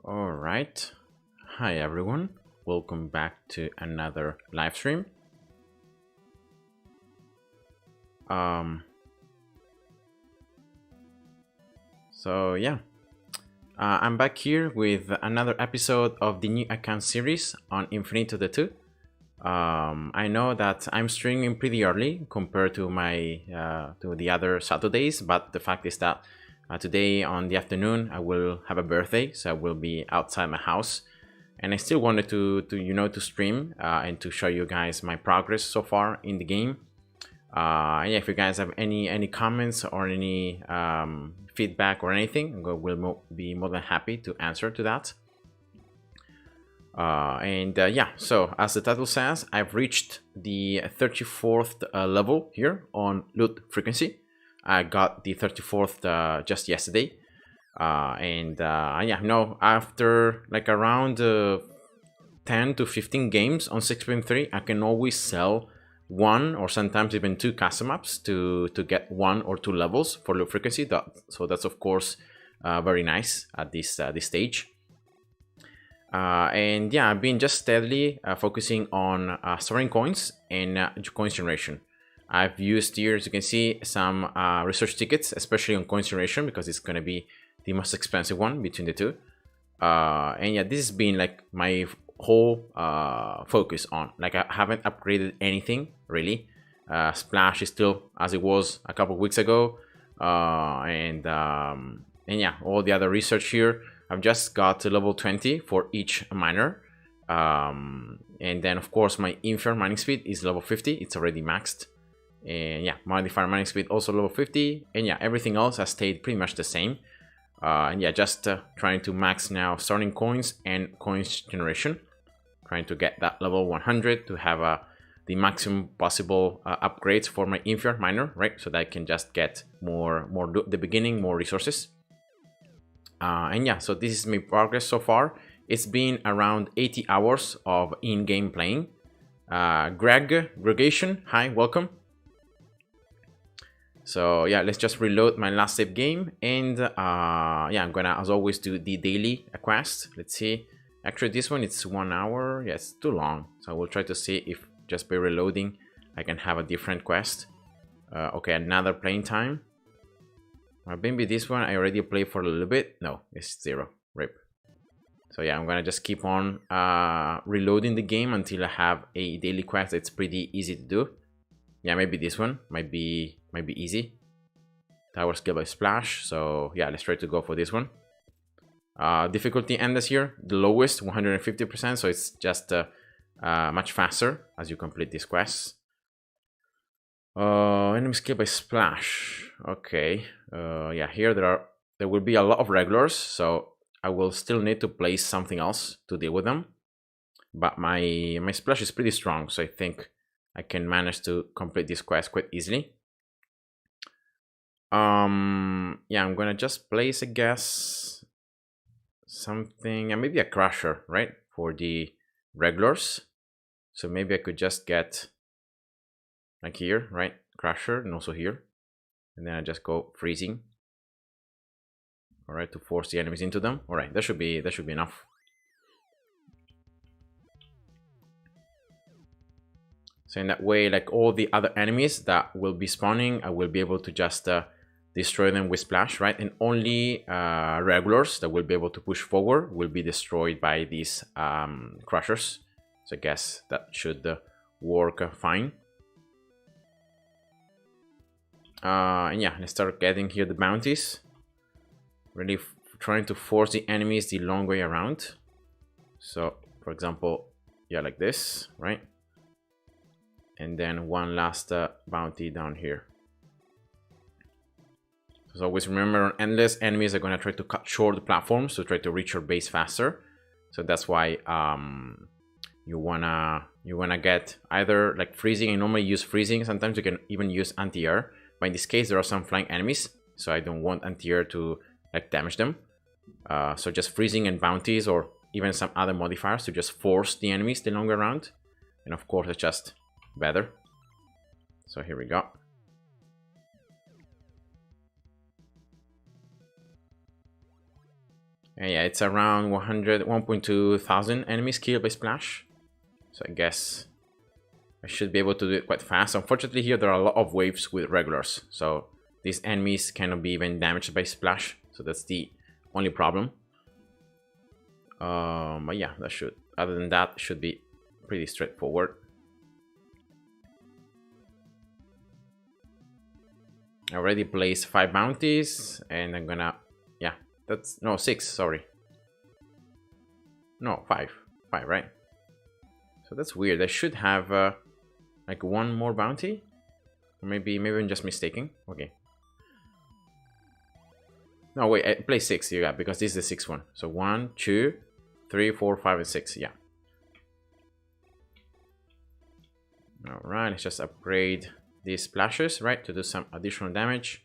All right. Hi, everyone. Welcome back to another live stream. Um, I'm back here with another episode of the new account series on Infinitode 2. I know that I'm streaming pretty early compared to my to the other Saturdays, but the fact is that today on the afternoon I will have a birthday, so I will be outside my house, and I still wanted to stream and to show you guys my progress so far in the game. Yeah, if you guys have any comments or any feedback or anything, we'll be more than happy to answer to that. Yeah, so as the title says, I've reached the 34th level here on loot frequency. I got the 34th just yesterday. Yeah, no, after like around 10 to 15 games on 6.3, I can always sell one or sometimes even two custom maps to get 1 or 2 levels for low frequency. So that's of course very nice at this stage. And yeah, I've been just steadily focusing on storing coins and coins generation. I've used here, as you can see, some research tickets, especially on coins generation, because it's going to be the most expensive one between the two. And yeah, this has been like my whole focus on. Like, I haven't upgraded anything really. Splash is still as it was a couple of weeks ago. And yeah, all the other research here, I've just got to level 20 for each miner. And then of course my Infinite mining speed is level 50. It's already maxed. And yeah, modifier mining speed also level 50. And yeah, everything else has stayed pretty much the same. And yeah, just trying to max now starting coins and coins generation. Trying to get that level 100 to have the maximum possible upgrades for my Infinite miner, right? So that I can just get more at the beginning, more resources. And yeah, so this is my progress so far. It's been around 80 hours of in-game playing. Gregation, hi, welcome. So yeah, let's just reload my last save game, and yeah, I'm gonna, as always, do the daily quest. Let's see. Actually, this one, it's 1 hour. Yeah, it's too long. So I will try to see if just by reloading I can have a different quest. Okay, another playing time. Maybe this one I already played for a little bit. No, it's 0. Rip. So yeah, I'm gonna just keep on reloading the game until I have a daily quest that's pretty easy to do. Yeah, maybe this one might be easy. Tower skill by splash. So yeah, let's try to go for this one. Difficulty endless here, the lowest, 150%. So it's just much faster as you complete this quest. Enemy skill by splash. Okay. Yeah, here there will be a lot of regulars, so I will still need to place something else to deal with them. But my splash is pretty strong, so I think I can manage to complete this quest quite easily. Yeah, I'm gonna just place, I guess, something, and maybe a crusher, right, for the regulars. So maybe I could just get like here, right, crusher, and also here, and then I just go freezing. All right, to force the enemies into them. All right, that should be enough. So in that way, like all the other enemies that will be spawning, I will be able to just destroy them with splash, right? And only regulars that will be able to push forward will be destroyed by these crushers. So I guess that should work fine. And yeah, let's start getting here the bounties. Really trying to force the enemies the long way around. So for example, yeah, like this, right? And then one last bounty down here. So always remember, on endless, enemies are going to try to cut short the platforms to try to reach your base faster. So that's why you wanna get either like freezing. I normally use freezing. Sometimes you can even use anti-air, but in this case there are some flying enemies, so I don't want anti-air to like damage them. So just freezing and bounties, or even some other modifiers to just force the enemies the longer around. And of course it's just better. So here we go. And yeah, it's around 1.2 thousand enemies killed by splash. So I guess I should be able to do it quite fast. Unfortunately, here there are a lot of waves with regulars, so these enemies cannot be even damaged by splash. So that's the only problem. But yeah, that should. Other than that, should be pretty straightforward. I already placed 5 bounties, and I'm gonna, yeah, that's no 6. Sorry, no 5, right? So that's weird. I should have like 1 more bounty, or maybe I'm just mistaken. Okay. No wait, I placed 6. Yeah, because this is the 6th one. So 1, 2, 3, 4, 5, and 6. Yeah. All right. Let's just upgrade these splashes, right, to do some additional damage.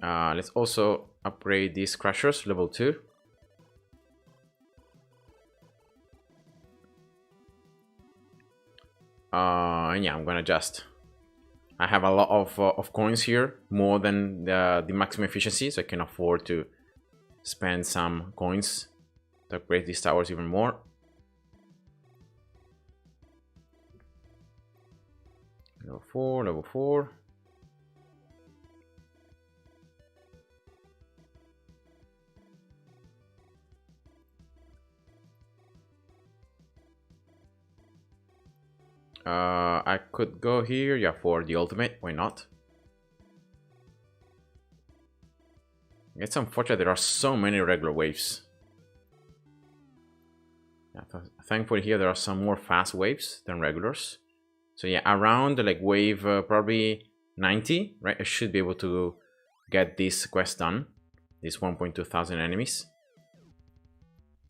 Let's also upgrade these crushers, level 2. And yeah, I'm gonna just. I have a lot of coins here, more than the maximum efficiency, so I can afford to spend some coins to upgrade these towers even more. Level 4, level 4. I could go here, yeah, for the ultimate. Why not? It's unfortunate there are so many regular waves. Yeah, thankfully here there are some more fast waves than regulars. So yeah, around like wave probably 90, right? I should be able to get this quest done. These 1.2 thousand enemies.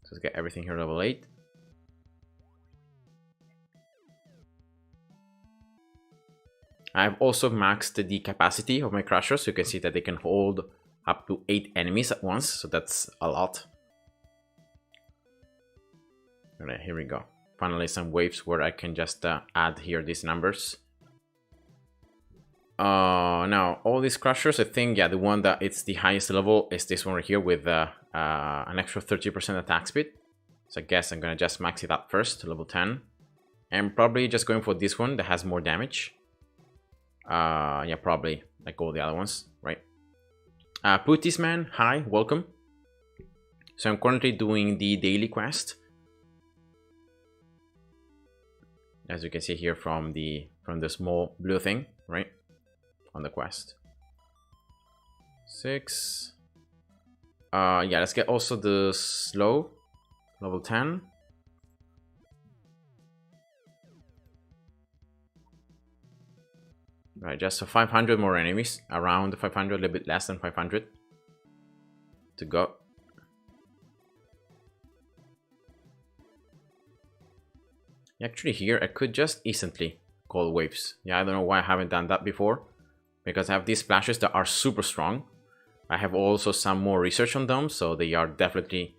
So let's get everything here level 8. I've also maxed the capacity of my crushers, so you can see that they can hold up to 8 enemies at once, so that's a lot. Alright, here we go. Finally some waves where I can just add here these numbers. Now, all these crushers, I think, yeah, the one that it's the highest level is this one right here with an extra 30% attack speed. So I guess I'm gonna just max it up first, level 10. And probably just going for this one that has more damage. Yeah, probably like all the other ones, right? Putisman, hi, welcome. So I'm currently doing the daily quest, as you can see here from the small blue thing, right, on the quest. 6. Yeah, let's get also the slow, level 10. Right, just so 500 more enemies, around 500, a little bit less than 500 to go. Actually here I could just instantly call waves. Yeah, I don't know why I haven't done that before, because I have these splashes that are super strong. I have also some more research on them, so they are definitely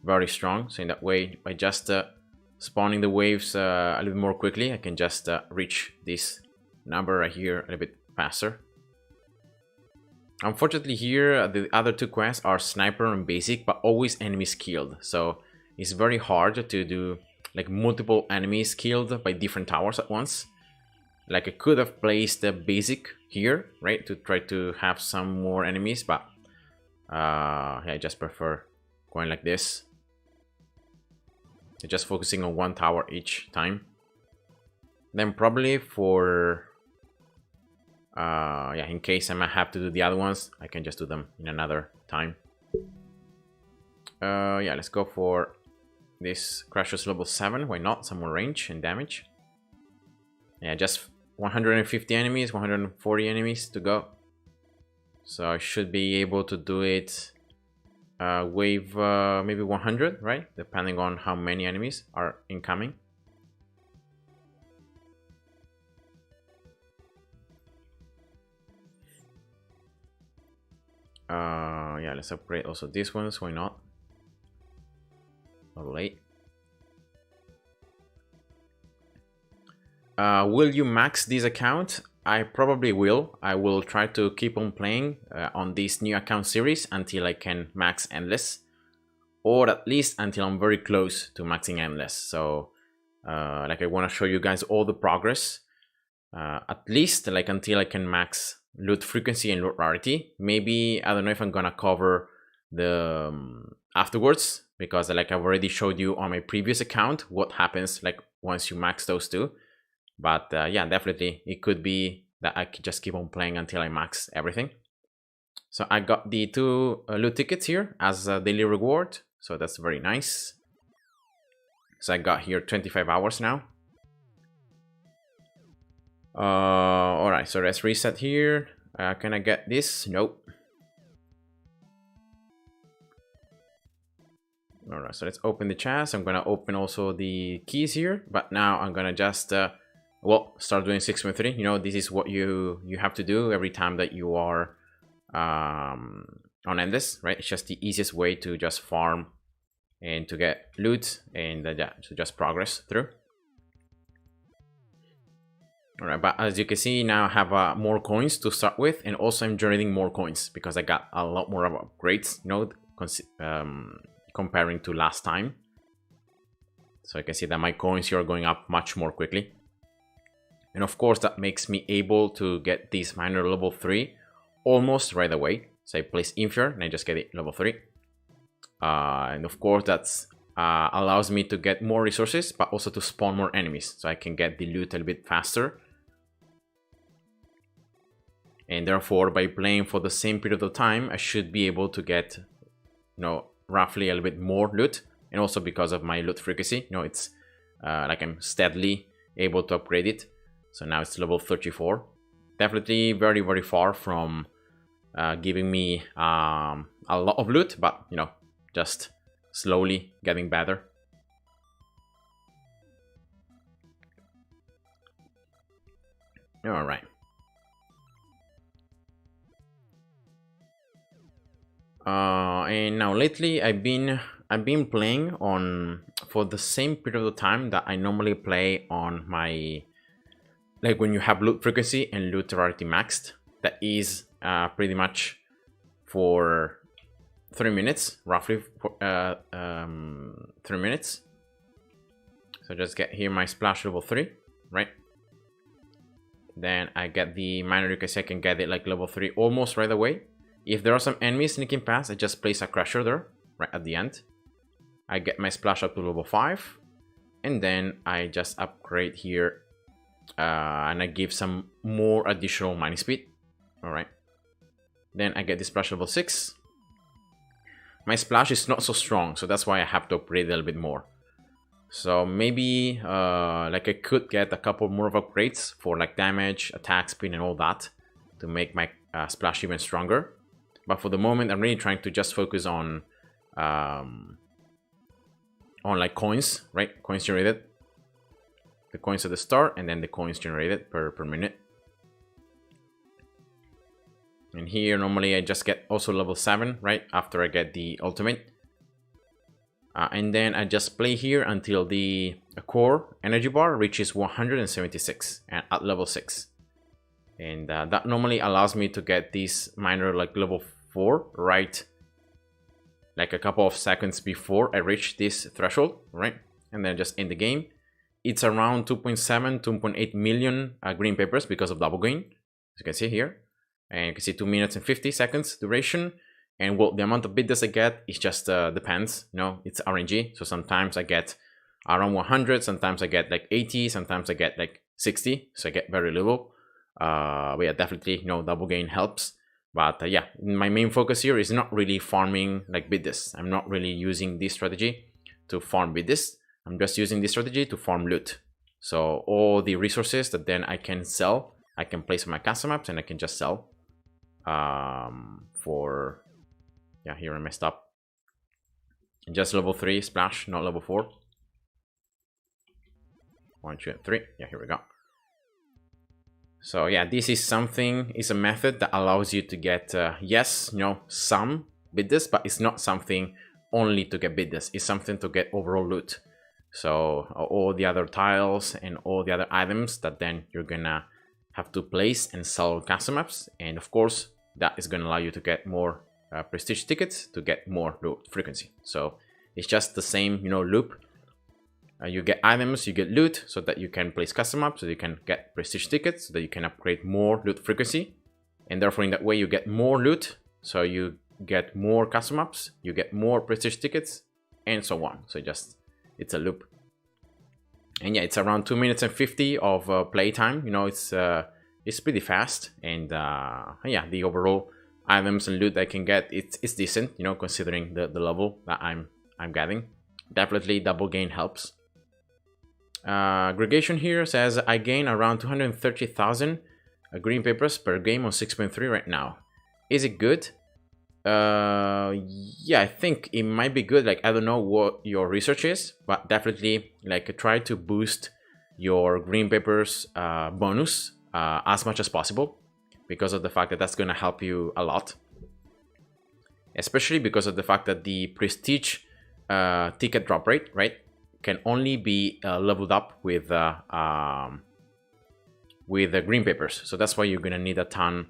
very strong. So in that way, by just spawning the waves a little bit more quickly, I can just reach this number right here a little bit faster. Unfortunately here, the other 2 quests are sniper and basic, but always enemies killed. So it's very hard to do like multiple enemies killed by different towers at once. Like I could have placed the basic here, right, to try to have some more enemies, but yeah, I just prefer going like this. Just focusing on 1 tower each time. Then probably for yeah, in case I might have to do the other ones, I can just do them in another time. Yeah, let's go for this Crusher's level 7. Why not? Some more range and damage. Yeah, just 150 enemies, 140 enemies to go. So I should be able to do it wave maybe 100, right? Depending on how many enemies are incoming. Yeah, let's upgrade also these ones. Why not? Level 8. Will you max this account? I probably will. I will try to keep on playing on this new account series until I can max endless. or at least until I'm very close to maxing endless. So like I want to show you guys all the progress, at least like until I can max loot frequency and loot rarity. Maybe I don't know if I'm gonna cover the afterwards, because like I've already showed you on my previous account what happens like once you max those two. But yeah, definitely it could be that I could just keep on playing until I max everything. So I got the 2 loot tickets here as a daily reward, so that's very nice. So I got here 25 hours now. All right, so let's reset here. Can I get this? Nope. All right, so let's open the chest. I'm gonna open also the keys here, but now I'm gonna just well, start doing 6.3. You know, this is what you have to do every time that you are on endless, right? It's just the easiest way to just farm and to get loot and yeah, to just progress through. All right, but as you can see now, I have more coins to start with, and also I'm generating more coins because I got a lot more of upgrades, you know, comparing to last time. So you can see that my coins here are going up much more quickly. And of course, that makes me able to get this miner level 3 almost right away. So I place Infure and I just get it level 3. And of course, that's allows me to get more resources, but also to spawn more enemies. So I can get the loot a little bit faster. And therefore, by playing for the same period of time, I should be able to get, you know, roughly a little bit more loot. And also because of my loot frequency, you know, it's like I'm steadily able to upgrade it. So now it's level 34. Definitely very, very far from giving me a lot of loot, but, you know, just slowly getting better. All right. And now lately I've been playing on for the same period of time that I normally play on my, like when you have loot frequency and loot rarity maxed. That is pretty much for 3 minutes, roughly 3 minutes. So just get here my splash level 3, right? Then I get the miner, you can see I can get it like level 3 almost right away. If there are some enemies sneaking past, I just place a crusher there, right at the end. I get my splash up to level 5. And then I just upgrade here. And I give some more additional mining speed. Alright. Then I get the splash level 6. My splash is not so strong, so that's why I have to upgrade a little bit more. So maybe like I could get a couple more of upgrades for like damage, attack speed and all that to make my splash even stronger. But for the moment, I'm really trying to just focus on like coins, right? Coins generated. The coins at the start and then the coins generated per minute. And here, normally I just get also level 7, right? After I get the ultimate. And then I just play here until the core energy bar reaches 176 and at level 6. And that normally allows me to get this miner like level 4, right? Like a couple of seconds before I reach this threshold, right? And then just end the game. It's around 2.7, 2.8 million green papers because of double gain, as you can see here. And you can see 2 minutes and 50 seconds duration. And well, the amount of bids I get is just depends, you know, it's RNG. So sometimes I get around 100, sometimes I get like 80, sometimes I get like 60. So I get very little. But yeah, definitely, you know, double gain helps. But yeah, my main focus here is not really farming like bid this. I'm not really using this strategy to farm bid this. I'm just using this strategy to farm loot. So all the resources that then I can sell, I can place on my custom maps and I can just sell for, yeah, here I messed up. Just level 3 splash, not level 4. 1, 2, 3. Yeah, here we go. So yeah, this is something, is a method that allows you to get, yes, you know, some bid this, but it's not something only to get bid this. It's something to get overall loot. So all the other tiles and all the other items that then you're gonna have to place and sell custom maps. And of course, that is gonna allow you to get more prestige tickets to get more loot frequency. So It's just the same, you know, loop. You get items, you get loot, so that you can place custom maps, so you can get prestige tickets, so that you can upgrade more loot frequency, and therefore in that way you get more loot, so you get more custom maps, you get more prestige tickets, and so on. So just it's a loop. And yeah, it's around 2 minutes and 50 of playtime. You know, it's pretty fast, and yeah, the overall items and loot I can get, it's decent, you know, considering the level that I'm getting. Definitely double gain helps. Aggregation here says I gain around 230,000 green papers per game on 6.3 right now. Is it good? Yeah, I think it might be good. Like, I don't know what your research is, but definitely like try to boost your green papers bonus as much as possible, because of the fact that that's going to help you a lot, especially because of the fact that the prestige ticket drop rate, right, can only be leveled up with the green papers. So that's why you're gonna need a ton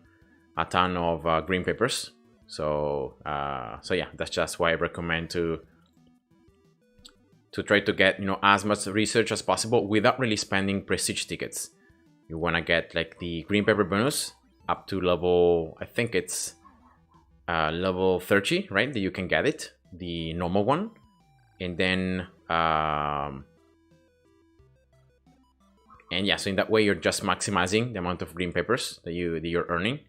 of green papers. So so yeah, that's just why I recommend to try to get, you know, as much research as possible without really spending prestige tickets. You wanna get like the green paper bonus up to level, I think it's level 30, right? That you can get it, the normal one, and then and yeah, so in that way you're just maximizing the amount of green papers that you're earning,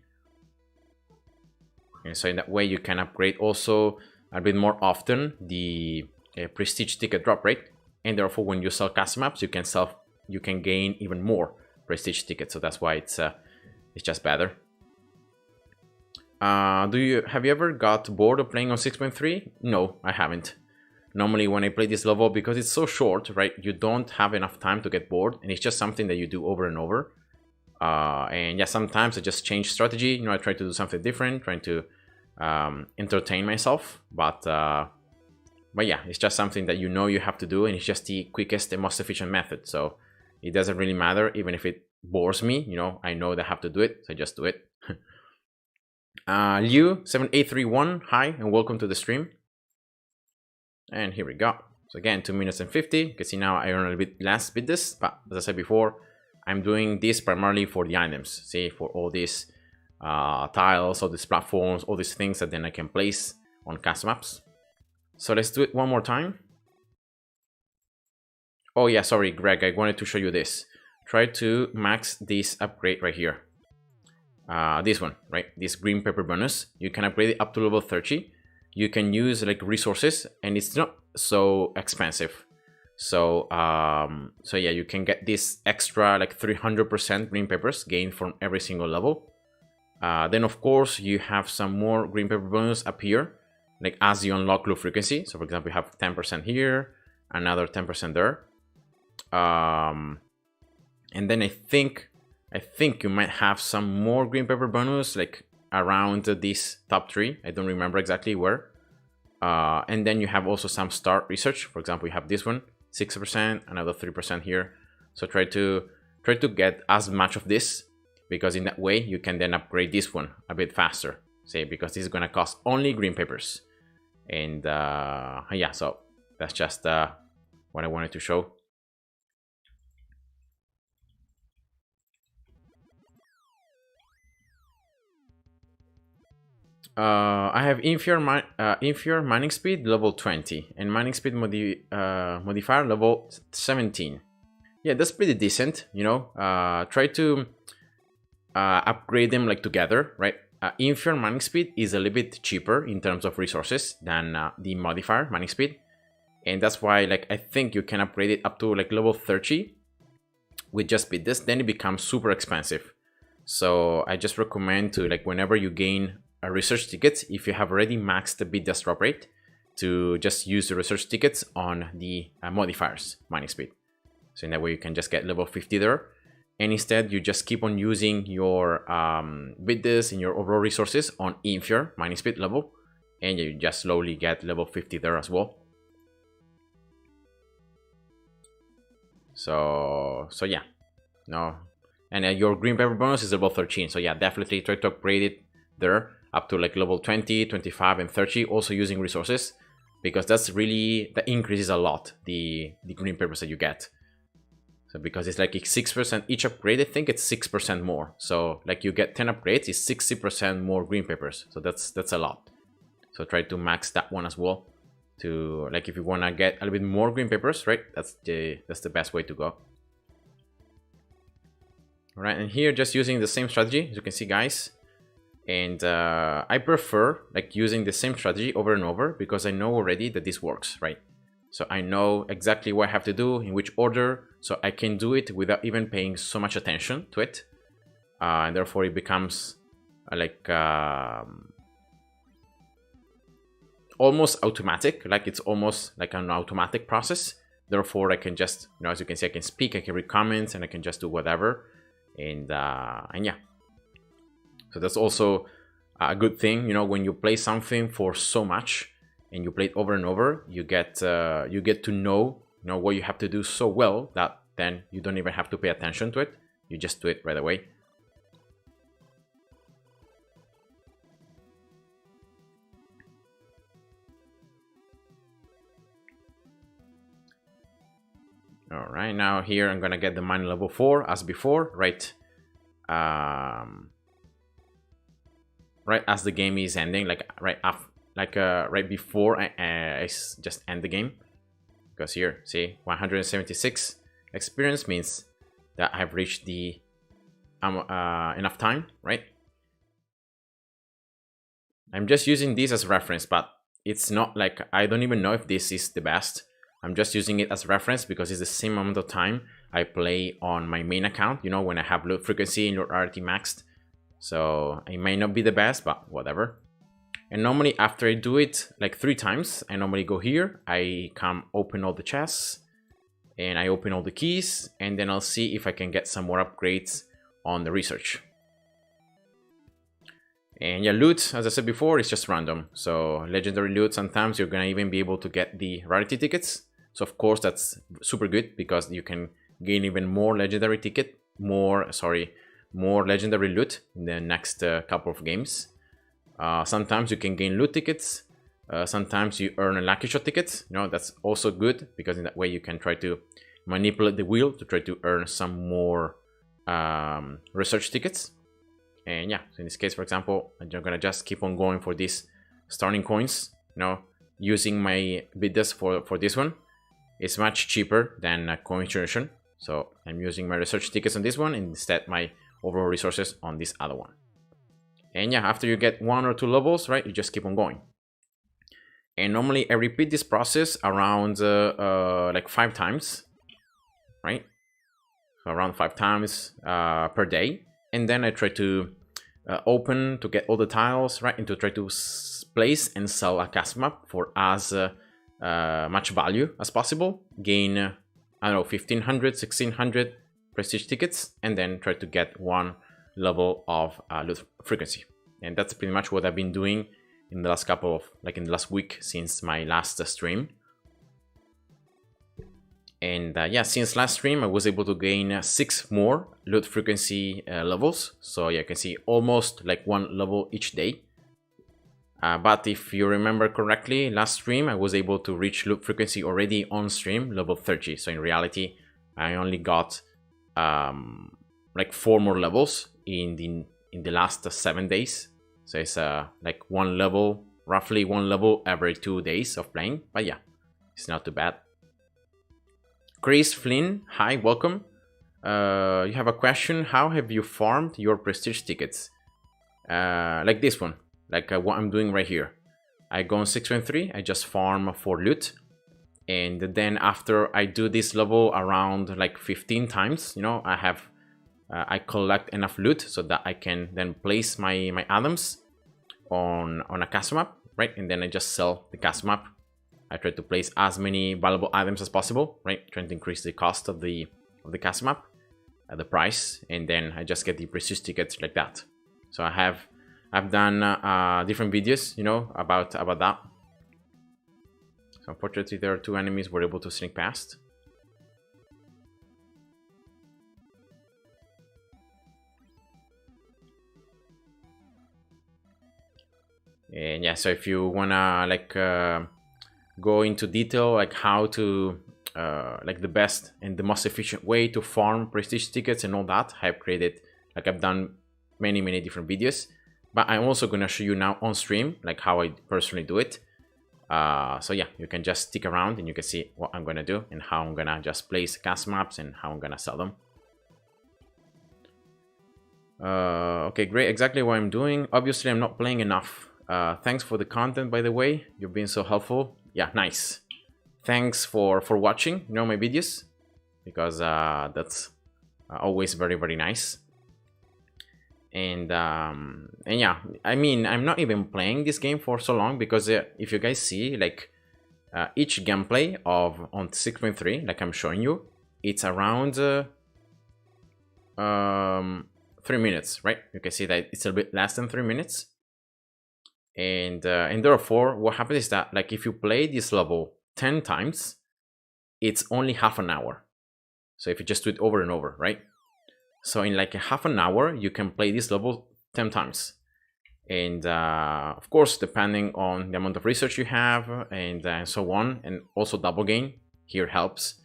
and so in that way you can upgrade also a bit more often the prestige ticket drop rate, and therefore when you sell custom maps you can gain even more prestige tickets. So that's why it's just better. Have you ever got bored of playing on 6.3? No, I haven't. Normally when I play this level, because it's so short, right, you don't have enough time to get bored, and it's just something that you do over and over. And yeah, sometimes I just change strategy, you know, I try to do something different, trying to entertain myself, but yeah, it's just something that you know you have to do, and it's just the quickest and most efficient method. So it doesn't really matter, even if it bores me, you know, I know that I have to do it, so I just do it. Liu7831, hi and welcome to the stream. And here we go. So again, 2 minutes and 50. You can see now I earn a little bit less with this, but as I said before, I'm doing this primarily for the items. See, for all these tiles, all these platforms, all these things that then I can place on custom maps. So let's do it one more time. Oh yeah, sorry, Greg, I wanted to show you this. Try to max this upgrade right here. This one, right? This green paper bonus. You can upgrade it up to level 30. You can use like resources, and it's not so expensive. So so yeah, you can get this extra like 300% green papers gained from every single level. Then of course you have some more green paper bonus up here, like as you unlock loot frequency. So for example, you have 10% here, another 10% there. And then I think you might have some more green paper bonus like around this top 3. I don't remember exactly where. And then you have also some start research. For example, you have this one, 6%, another 3% here. So try to get as much of this, because in that way you can then upgrade this one a bit faster. Say, because this is gonna cost only green papers. And yeah, so that's just what I wanted to show. I have inferior mining speed level 20 and mining speed modifier level 17. Yeah, that's pretty decent, you know. Try to upgrade them like together, right? Inferior mining speed is a little bit cheaper in terms of resources than the modifier mining speed, and that's why like I think you can upgrade it up to like level 30 with just bid this. Then it becomes super expensive. So I just recommend to, like, whenever you gain a research ticket, if you have already maxed the bid drop rate, to just use the research tickets on the modifiers mining speed. So in that way you can just get level 50 there, and instead you just keep on using your bids and your overall resources on inferior mining speed level, and you just slowly get level 50 there as well. So yeah, no, and your green paper bonus is level 13. So yeah, definitely try to upgrade it there up to like level 20, 25, and 30, also using resources, because that increases a lot the green papers that you get. So because it's like 6% each upgrade, I think it's 6% more. So like you get 10 upgrades, it's 60% more green papers. So that's a lot. So try to max that one as well. To like, if you want to get a little bit more green papers, right? That's the best way to go. All right, and here just using the same strategy, as you can see, guys. And I prefer like using the same strategy over and over because I know already that this works, right? So I know exactly what I have to do, in which order, so I can do it without even paying so much attention to it. And therefore it becomes like almost automatic, like it's almost like an automatic process. Therefore I can just, you know, as you can see, I can speak, I can read comments, and I can just do whatever. And yeah. So that's also a good thing, you know, when you play something for so much and you play it over and over, you get to know, you know, what you have to do so well that then you don't even have to pay attention to it. You just do it right away. All right, now here I'm gonna get the mine level 4 as before, right? Right as the game is ending, like right before I just end the game, because here, see, 176 experience means that I've reached the enough time, right? I'm just using this as reference, but it's not like, I don't even know if this is the best. I'm just using it as reference because it's the same amount of time I play on my main account, you know, when I have loot frequency and loot rarity maxed. So it may not be the best, but whatever. And normally after I do it like 3 times, I normally go here, I come open all the chests, and I open all the keys, and then I'll see if I can get some more upgrades on the research. And yeah, loot, as I said before, is just random. So legendary loot, sometimes you're gonna even be able to get the rarity tickets. So of course that's super good because you can gain even more legendary ticket, more legendary loot in the next couple of games. Sometimes you can gain loot tickets. Sometimes you earn a lucky shot tickets. You know, that's also good because in that way you can try to manipulate the wheel to try to earn some more research tickets. And yeah, so in this case, for example, I'm gonna just keep on going for these starting coins. You know, using my BDDR for this one is much cheaper than coin generation. So I'm using my research tickets on this one, and instead my overall resources on this other one. And yeah, after you get 1 or 2 levels, right, you just keep on going. And normally I repeat this process around like 5 times, right? So around 5 times per day. And then I try to open to get all the tiles, right, and to try to place and sell a custom map for as much value as possible. Gain, I don't know, 1500, 1600 prestige tickets, and then try to get 1 level of loot frequency. And that's pretty much what I've been doing in the last couple of, like in the last week since my last stream. And yeah, since last stream I was able to gain 6 more loot frequency levels. So yeah, you can see almost like 1 level each day. But if you remember correctly, last stream I was able to reach loot frequency already on stream level 30. So in reality I only got like 4 more levels in the last 7 days. So it's like 1 level, roughly 1 level every 2 days of playing. But yeah, it's not too bad. Chris Flynn, hi, welcome. You have a question. How have you farmed your prestige tickets? Like this one, like what I'm doing right here. I go on 6.3, I just farm for loot. And then after I do this level around like 15 times, you know, I collect enough loot so that I can then place my items on a custom map, right? And then I just sell the custom map. I try to place as many valuable items as possible, right? Trying to increase the cost of the custom map, the price, and then I just get the prestige tickets like that. So I've done different videos, you know, about that. So unfortunately, there are 2 enemies we're able to sneak past. And yeah, so if you wanna like go into detail like how to like the best and the most efficient way to farm prestige tickets and all that. I've done many different videos, but I'm also gonna show you now on stream like how I personally do it. So yeah, you can just stick around and you can see what I'm gonna do and how I'm gonna just place cast maps and how I'm gonna sell them. Okay, great. Exactly what I'm doing. Obviously, I'm not playing enough. Thanks for the content, by the way. You've been so helpful. Yeah, nice. Thanks for watching, my videos, because that's always very nice. And yeah, I mean, I'm not even playing this game for so long because if you guys see, like each gameplay on 6.3, like I'm showing you, it's around 3 minutes, right? You can see that it's a bit less than 3 minutes. And therefore, what happens is that, like, if you play this level 10 times, it's only half an hour. So if you just do it over and over, right? So in like a half an hour, you can play this level 10 times. And of course, depending on the amount of research you have and so on, and also double gain here helps.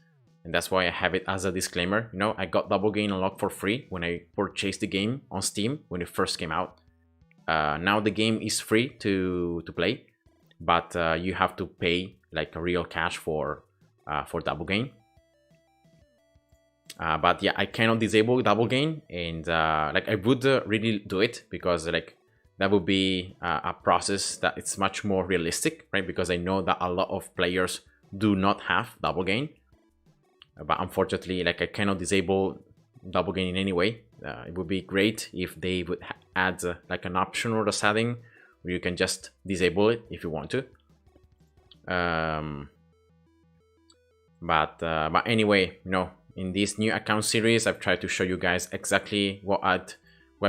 And that's why I have it as a disclaimer. I got double gain unlocked for free when I purchased the game on Steam when it first came out. Now the game is free to play, but you have to pay like a real cash for double gain. But yeah, I cannot disable double gain, and like I would really do it because like that would be a process that it's much more realistic, right? Because I know that a lot of players do not have double gain. But unfortunately, like I cannot disable double gain in any way. It would be great if they would add like an option or a setting where you can just disable it if you want to. But anyway, in this new account series, I've tried to show you guys exactly what I've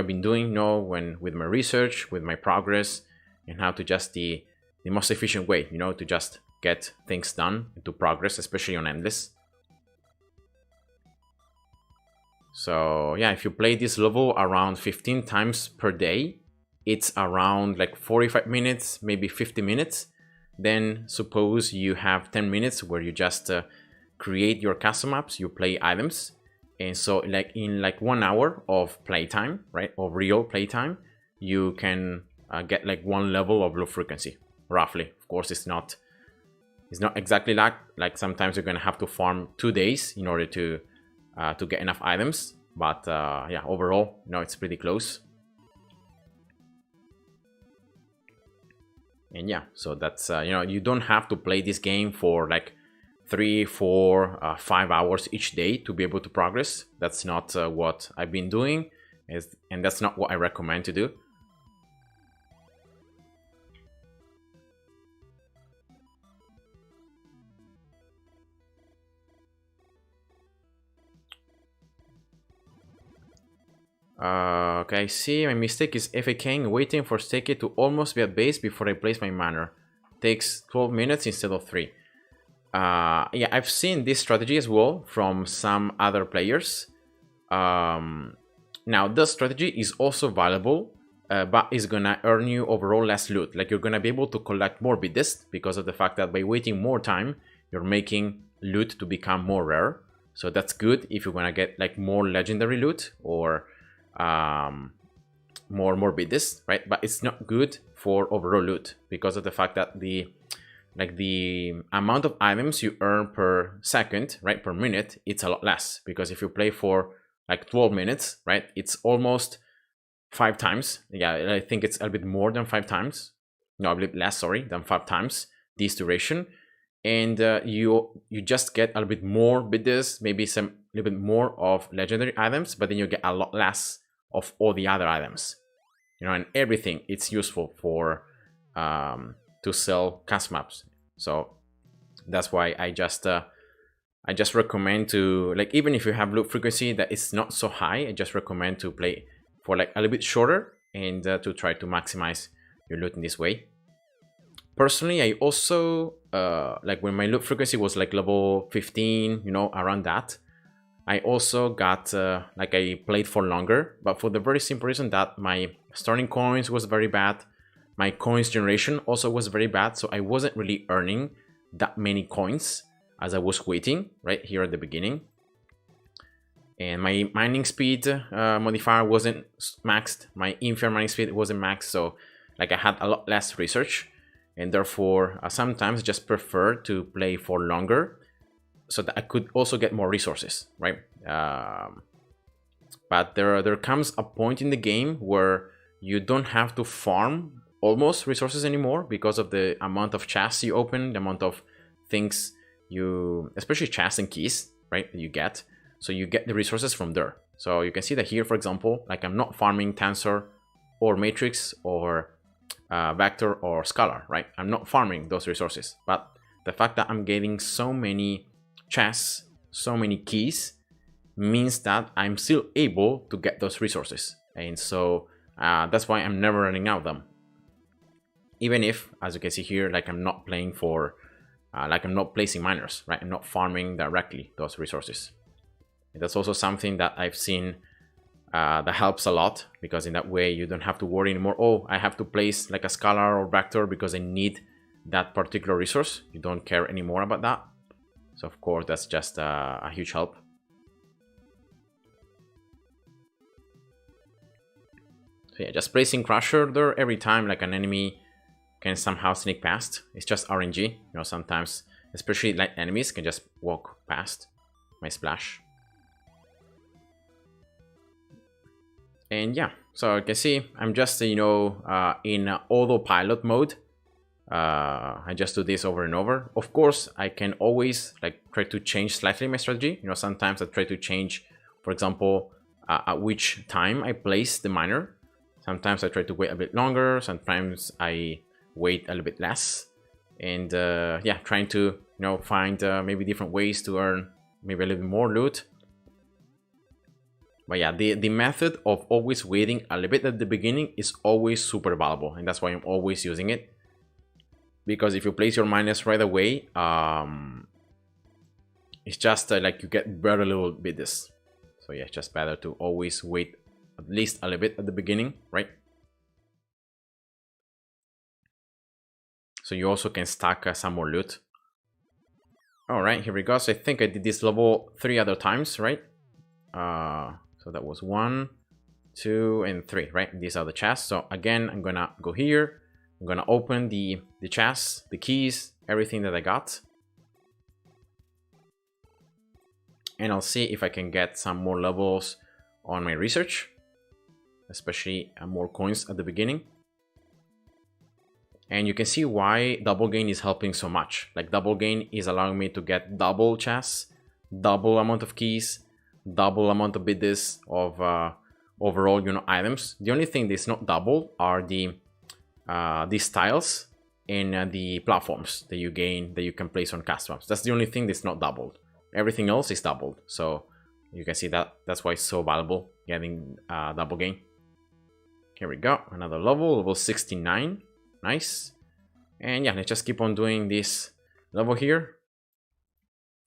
been doing, with my research, with my progress, and how to just the most efficient way, to just get things done, to progress, especially on Endless. So yeah, if you play this level around 15 times per day, it's around like 45 minutes, maybe 50 minutes. Then suppose you have 10 minutes where you just create your custom maps, you play items. And so like in like 1 hour of playtime, right, of real playtime, you can get like 1 level of low frequency, roughly. Of course, it's not exactly like sometimes you're gonna have to farm 2 days in order to get enough items, but yeah, overall, it's pretty close. And yeah, so that's you don't have to play this game for like 3, 4, 5 hours each day to be able to progress. That's not what I've been doing, and that's not what I recommend to do. Okay, I see my mistake is FAKing, waiting for Stakey to almost be at base before I place my manor. Takes 12 minutes instead of 3. Yeah, I've seen this strategy as well from some other players. Now, the strategy is also valuable, but it's gonna earn you overall less loot. Like, you're gonna be able to collect more BDDR because of the fact that by waiting more time, you're making loot to become more rare. So that's good if you're gonna get like more legendary loot or more BDDR, right? But it's not good for overall loot because of the fact that the amount of items you earn per second, right, per minute, it's a lot less. Because if you play for like 12 minutes, right, it's almost 5 times. Yeah, I think it's a bit more than 5 times. No, a bit less, sorry, than 5 times this duration. And you just get a little bit more BDDR, maybe a little bit more of legendary items, but then you get a lot less of all the other items, and everything. It's useful for to sell custom maps. So that's why I just recommend to, like, even if you have loot frequency that is not so high, I just recommend to play for like a little bit shorter and to try to maximize your loot in this way. Personally, I also like when my loot frequency was like level 15, around that, I also got like I played for longer, but for the very simple reason that my starting coins was very bad. My coins generation also was very bad, so I wasn't really earning that many coins as I was waiting right here at the beginning. And my mining speed modifier wasn't maxed. My infinite mining speed wasn't maxed, so like I had a lot less research, and therefore sometimes just prefer to play for longer so that I could also get more resources, right? But there comes a point in the game where you don't have to farm almost resources anymore because of the amount of chests you open, the amount of things you, especially chests and keys, right, that you get. So you get the resources from there. So you can see that here, for example, like I'm not farming tensor or matrix or vector or scalar, right? I'm not farming those resources, but the fact that I'm getting so many chests, so many keys, means that I'm still able to get those resources. And so that's why I'm never running out of them. Even if, as you can see here, like I'm not playing for, like I'm not placing miners, right? I'm not farming directly those resources. And that's also something that I've seen that helps a lot, because in that way you don't have to worry anymore. Oh, I have to place like a scalar or vector because I need that particular resource. You don't care anymore about that. So of course that's just a huge help. So yeah, just placing Crusher there every time like an enemy can somehow sneak past. It's just RNG. You know, sometimes, especially light enemies, can just walk past my splash. And yeah, so you can see I'm just, you know, in autopilot mode. I just do this over and over. Of course, I can always like try to change slightly my strategy. You know, sometimes I try to change, for example, at which time I place the miner. Sometimes I try to wait a bit longer. Sometimes I wait a little bit less. And yeah, trying to, you know, find maybe different ways to earn maybe a little bit more loot. But yeah, the method of always waiting a little bit at the beginning is always super valuable. And that's why I'm always using it. Because if you place your miners right away, it's just like you get very little bids. So yeah, it's just better to always wait at least a little bit at the beginning, right? So you also can stack some more loot. All right, here we go. So I think I did this level 3 other times, right? So that was 1, 2, and 3, right? These are the chests. So again, I'm gonna go here. I'm gonna open the chests, the keys, everything that I got. And I'll see if I can get some more levels on my research, especially more coins at the beginning. And you can see why double gain is helping so much. Like double gain is allowing me to get double chests, double amount of keys, double amount of bids of overall, you know, items. The only thing that's not double are the these tiles and the platforms that you gain, that you can place on customers. That's the only thing that's not doubled. Everything else is doubled. So you can see that that's why it's so valuable getting double gain. Here we go, another level 69. Nice. And yeah, let's just keep on doing this level here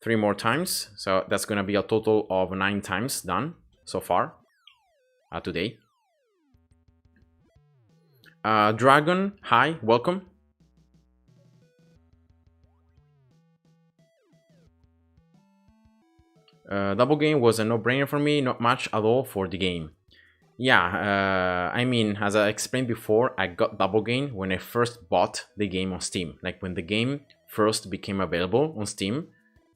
3 more times. So that's gonna be a total of 9 times done so far today. Dragon, hi, welcome. Double game was a no-brainer for me, not much at all for the game. Yeah, I mean, as I explained before, I got double gain when I first bought the game on Steam. Like when the game first became available on Steam,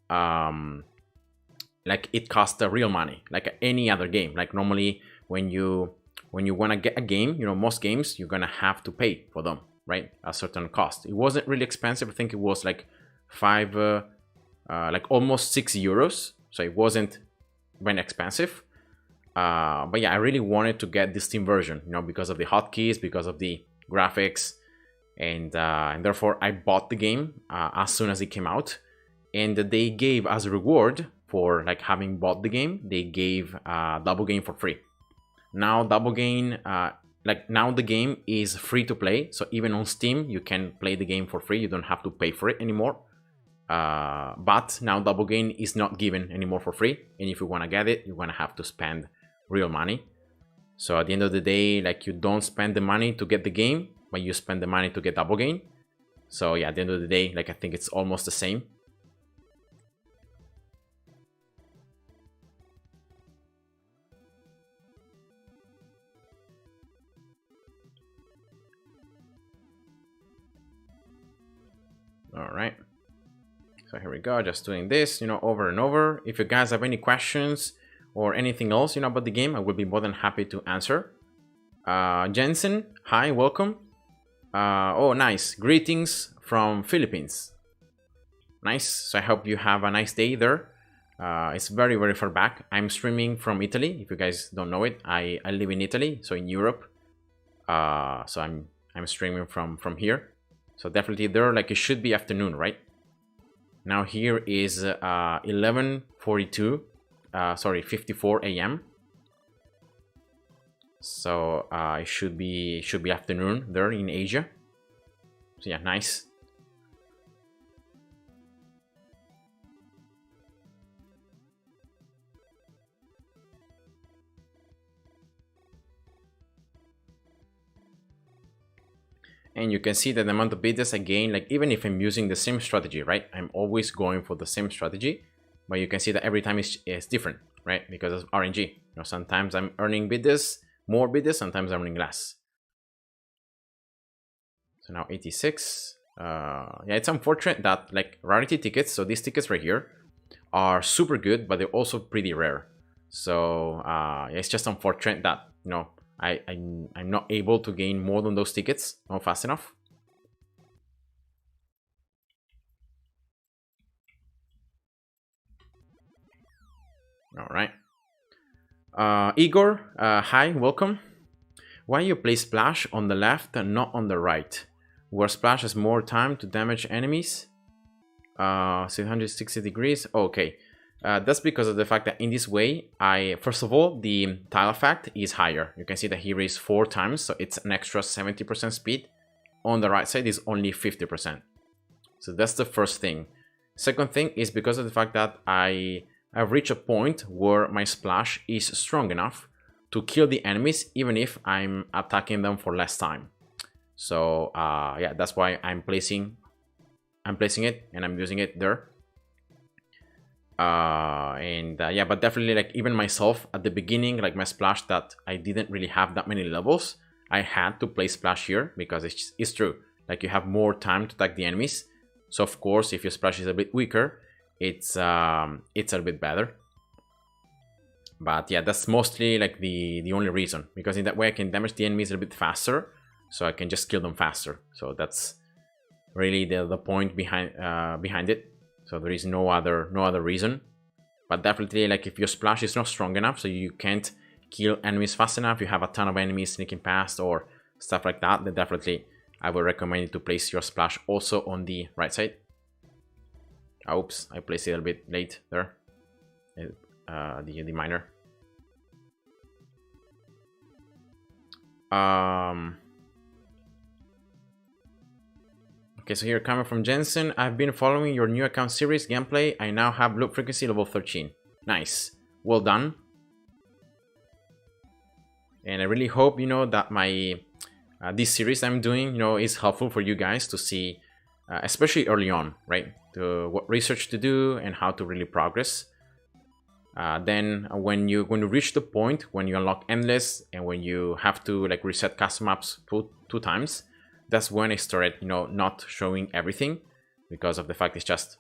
like it cost real money, like any other game. Like normally when you want to get a game, you know, most games you're gonna have to pay for them, right? A certain cost. It wasn't really expensive. I think it was like like almost €6. So it wasn't very expensive. But yeah, I really wanted to get the Steam version, you know, because of the hotkeys, because of the graphics, and therefore I bought the game as soon as it came out. And they gave as a reward for like having bought the game, they gave double gain for free. Now double gain, like now the game is free to play, so even on Steam you can play the game for free. You don't have to pay for it anymore. But now double gain is not given anymore for free, and if you want to get it, you're gonna have to spend real money. So at the end of the day, like you don't spend the money to get the game, but you spend the money to get double gain. So yeah, at the end of the day, like I think it's almost the same. All right. So here we go, just doing this, over and over. If you guys have any questions or anything else, about the game, I will be more than happy to answer. Jensen, hi, welcome. Oh, nice. Greetings from Philippines. Nice. So I hope you have a nice day there. It's very, very far back. I'm streaming from Italy. If you guys don't know it, I live in Italy, so in Europe. So I'm streaming from here. So definitely there, like it should be afternoon, right? Now here is 11:42. Sorry, 54 a.m. So it should be afternoon there in Asia. So yeah, nice. And you can see that the amount of bids I gain, like even if I'm using the same strategy, right? I'm always going for the same strategy, but you can see that every time it's different, right? Because of RNG. Sometimes I'm earning more bids, sometimes I'm earning less. So now 86. Yeah, it's unfortunate that like rarity tickets, so these tickets right here are super good, but they're also pretty rare. So it's just unfortunate that I'm not able to gain more than those tickets not fast enough. All right. Igor, hi, welcome. Why you play Splash on the left and not on the right? Where Splash has more time to damage enemies? 660 degrees. Okay. That's because of the fact that in this way, first of all, the tile effect is higher. You can see that here is 4 times, so it's an extra 70% speed. On the right side is only 50%. So that's the first thing. Second thing is because of the fact that I've reached a point where my splash is strong enough to kill the enemies even if I'm attacking them for less time. So yeah, that's why I'm placing it and I'm using it there. Yeah, but definitely like even myself at the beginning, like my splash that I didn't really have that many levels, I had to place splash here because it's true. Like you have more time to attack the enemies. So of course, if your splash is a bit weaker, it's a bit better. But yeah, that's mostly like the only reason, because in that way I can damage the enemies a bit faster, so I can just kill them faster. So that's really the point behind it. So there is no other reason. But definitely, like if your splash is not strong enough, so you can't kill enemies fast enough, you have a ton of enemies sneaking past or stuff like that, then definitely I would recommend you to place your splash also on the right side. Oops, I placed it a bit late there. The miner. Okay, so here coming from Jensen, I've been following your new account series gameplay. I now have loop frequency level 13. Nice, well done. And I really hope that my this series I'm doing is helpful for you guys to see, especially early on, right? What research to do and how to really progress. Then when you reach the point when you unlock endless and when you have to like reset custom maps two times, that's when I started not showing everything, because of the fact it's just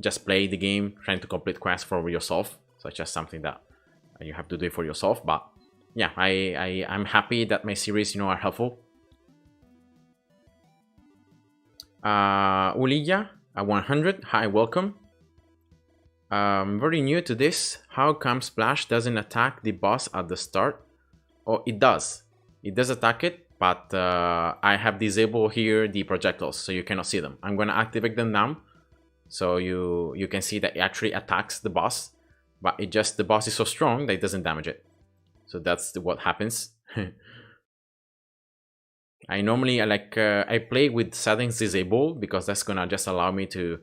just play the game, trying to complete quests for yourself. So it's just something that you have to do it for yourself. But yeah, I'm happy that my series are helpful. Ulija 100, hi, welcome. Very new to this. How come Splash doesn't attack the boss at the start? Oh, it does. It does attack it, but I have disabled here the projectiles, so you cannot see them. I'm gonna activate them now, so you can see that it actually attacks the boss, but the boss is so strong that it doesn't damage it. So that's what happens. I normally I play with settings disabled because that's gonna just allow me to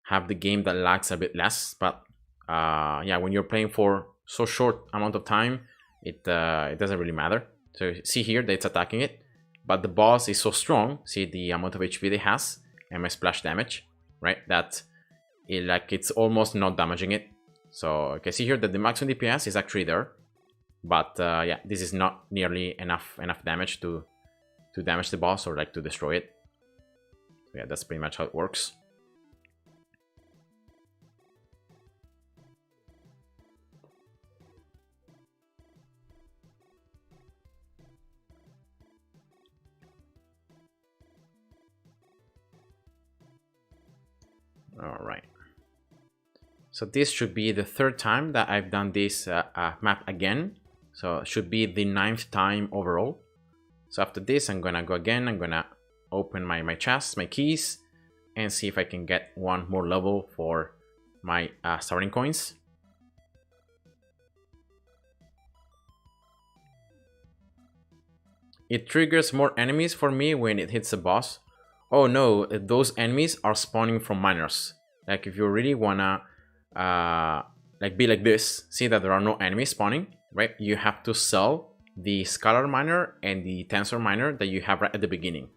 have the game that lags a bit less. But yeah, when you're playing for so short amount of time, it doesn't really matter. So see here that it's attacking it, but the boss is so strong. See the amount of HP it has and my splash damage, right? That it's almost not damaging it. So you can see here that the maximum DPS is actually there, but yeah, this is not nearly enough damage to damage the boss or like to destroy it. So yeah, that's pretty much how it works. All right. So this should be the third time that I've done this map again. So it should be the 9th time overall. So after this, I'm gonna go again. I'm gonna open my chest, my keys, and see if I can get one more level for my starting coins. It triggers more enemies for me when it hits a boss. Oh no, those enemies are spawning from miners. Like if you really wanna like be like this, see that there are no enemies spawning, right? You have to sell the scalar miner and the tensor miner that you have right at the beginning.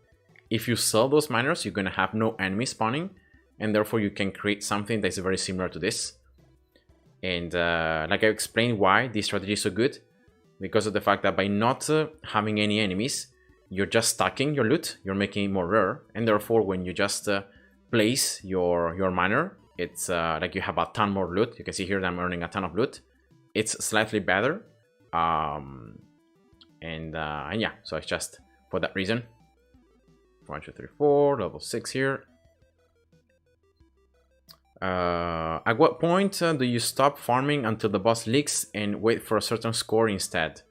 If you sell those miners, you're gonna have no enemies spawning, and therefore you can create something that's very similar to this. And like I explained why this strategy is so good, because of the fact that by not having any enemies, you're just stacking your loot, you're making it more rare, and therefore when you just place your miner, it's like you have a ton more loot. You can see here that I'm earning a ton of loot. It's slightly better, and yeah, so it's just for that reason. 1, 2, 3, 4, level 6 here. At what point do you stop farming until the boss leaks and wait for a certain score instead?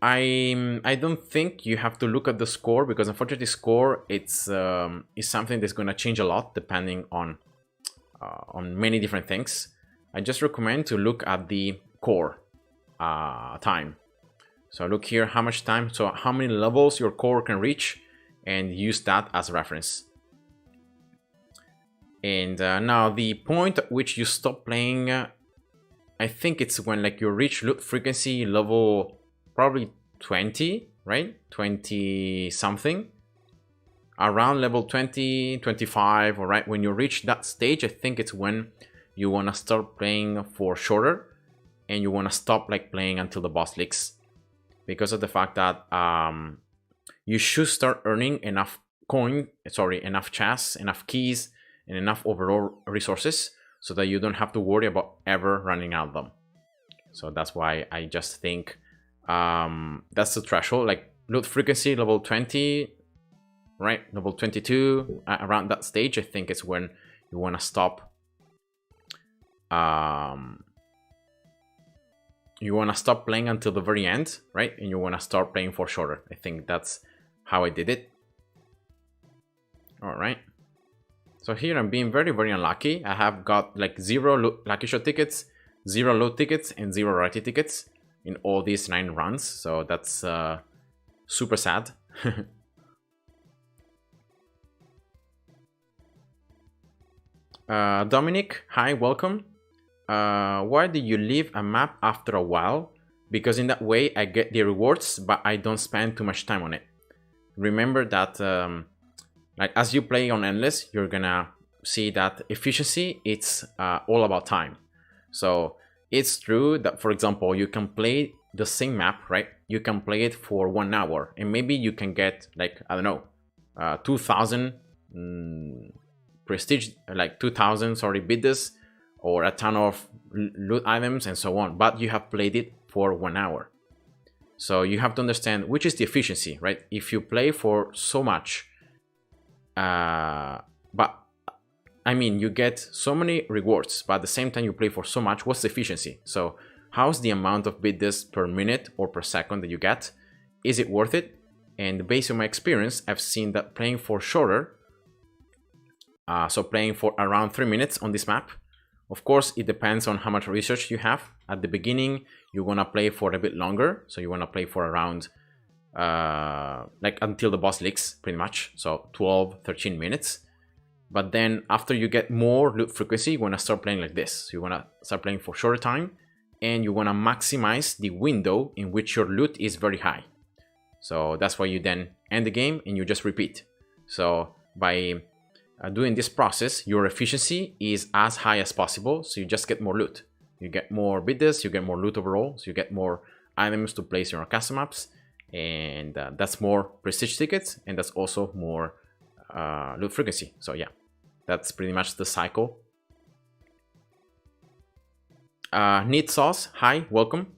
I don't think you have to look at the score, because unfortunately score it's is something that's going to change a lot depending on many different things. I just recommend to look at the core time. So look here how much time, so how many levels your core can reach, and use that as a reference. And now the point at which you stop playing, I think it's when like you reach loot frequency level probably 20, right? 20 something. Around level 20, 25, all right? When you reach that stage, I think it's when you want to start playing for shorter, and you want to stop like playing until the boss leaks. Because of the fact that you should start earning enough enough chests, enough keys, and enough overall resources, so that you don't have to worry about ever running out of them. So that's why I just think that's the threshold, like loot frequency level 20, right? Level 22, around that stage, I think it's when you want to stop. You want to stop playing until the very end, right? And you want to start playing for shorter. I think that's how I did it. All right. So here I'm being very, very unlucky. I have got like 0 lucky shot tickets, 0 loot tickets, and 0 rarity tickets in all these 9 runs. So that's super sad. Dominic, hi, welcome. Why do you leave a map after a while? Because in that way I get the rewards, but I don't spend too much time on it. Remember that like as you play on Endless, you're gonna see that efficiency, it's all about time. So it's true that, for example, you can play the same map, right? You can play it for 1 hour, and maybe you can get like, I don't know, 2,000 prestige, like 2,000, sorry, bidders, or a ton of loot items and so on, but you have played it for 1 hour. So you have to understand which is the efficiency, right? If you play for so much, but I mean, you get so many rewards, but at the same time you play for so much, what's the efficiency? So how's the amount of bidders per minute or per second that you get? Is it worth it? And based on my experience, I've seen that playing for shorter, so playing for around 3 minutes on this map. Of course, it depends on how much research you have. At the beginning, you want to play for a bit longer. So you want to play for around, like until the boss leaks, pretty much. So 12, 13 minutes. But then after you get more loot frequency, you want to start playing like this. So you want to start playing for shorter time. And you want to maximize the window in which your loot is very high. So that's why you then end the game and you just repeat. So by doing this process, your efficiency is as high as possible, so you just get more loot. You get more bidders, you get more loot overall, so you get more items to place in your custom maps, and that's more prestige tickets, and that's also more loot frequency. So yeah, that's pretty much the cycle. Neat Sauce, hi, welcome.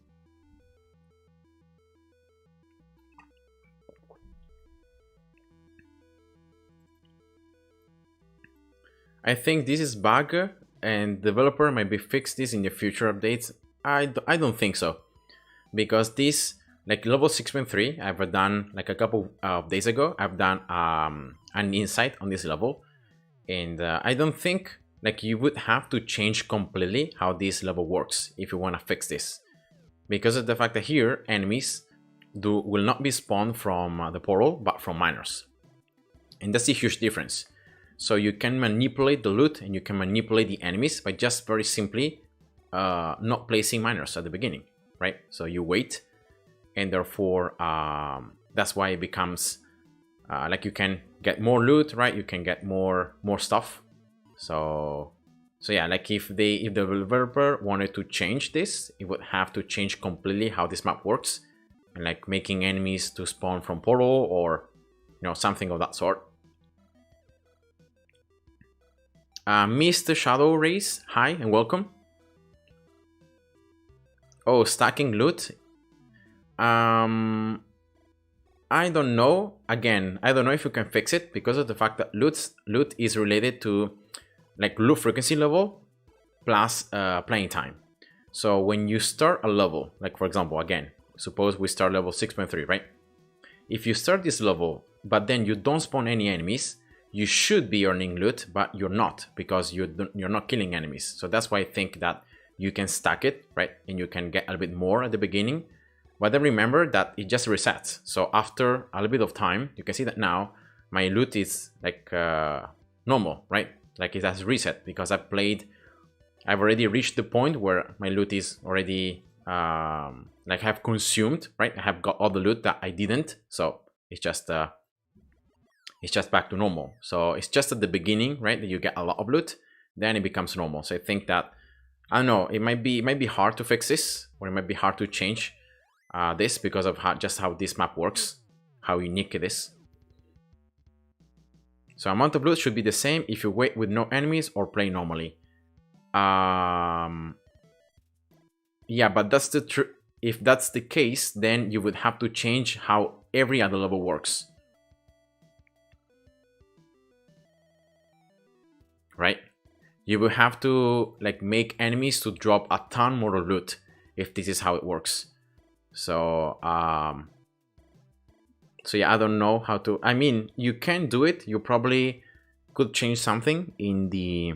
I think this is bug, and developer might be fix this in the future updates. I don't think so, because this, like level 6.3, I've done like a couple of days ago. I've done an insight on this level, and I don't think like you would have to change completely how this level works if you want to fix this, because of the fact that here enemies will not be spawned from the portal but from miners, and that's a huge difference. So you can manipulate the loot and you can manipulate the enemies by just very simply not placing miners at the beginning, right? So you wait, and therefore that's why it becomes like you can get more loot, right? You can get more stuff. So yeah, like if the developer wanted to change this, it would have to change completely how this map works, and like making enemies to spawn from portal or something of that sort. Mr. Shadow Race, hi and welcome. Oh, stacking loot. I don't know. Again, I don't know if you can fix it because of the fact that loot is related to like loot frequency level plus playing time. So when you start a level, like for example, again, suppose we start level 6.3, right? If you start this level, but then you don't spawn any enemies, you should be earning loot, but you're not, because you're not killing enemies. So that's why I think that you can stack it, right? And you can get a little bit more at the beginning. But then remember that it just resets. So after a little bit of time, you can see that now my loot is like normal, right? Like it has reset because I've already reached the point where my loot is already like I've consumed, right? I have got all the loot that I didn't. So it's just back to normal. So it's just at the beginning, right, that you get a lot of loot, then it becomes normal. So I think that, I don't know, it might be hard to fix this, or it might be hard to change this because of how this map works, how unique it is. So amount of loot should be the same if you wait with no enemies or play normally. Yeah, but that's the truth. If that's the case, then you would have to change how every other level works. Right? You will have to like make enemies to drop a ton more loot if this is how it works. So so yeah, I don't know how to. I mean, you can do it. You probably could change something in the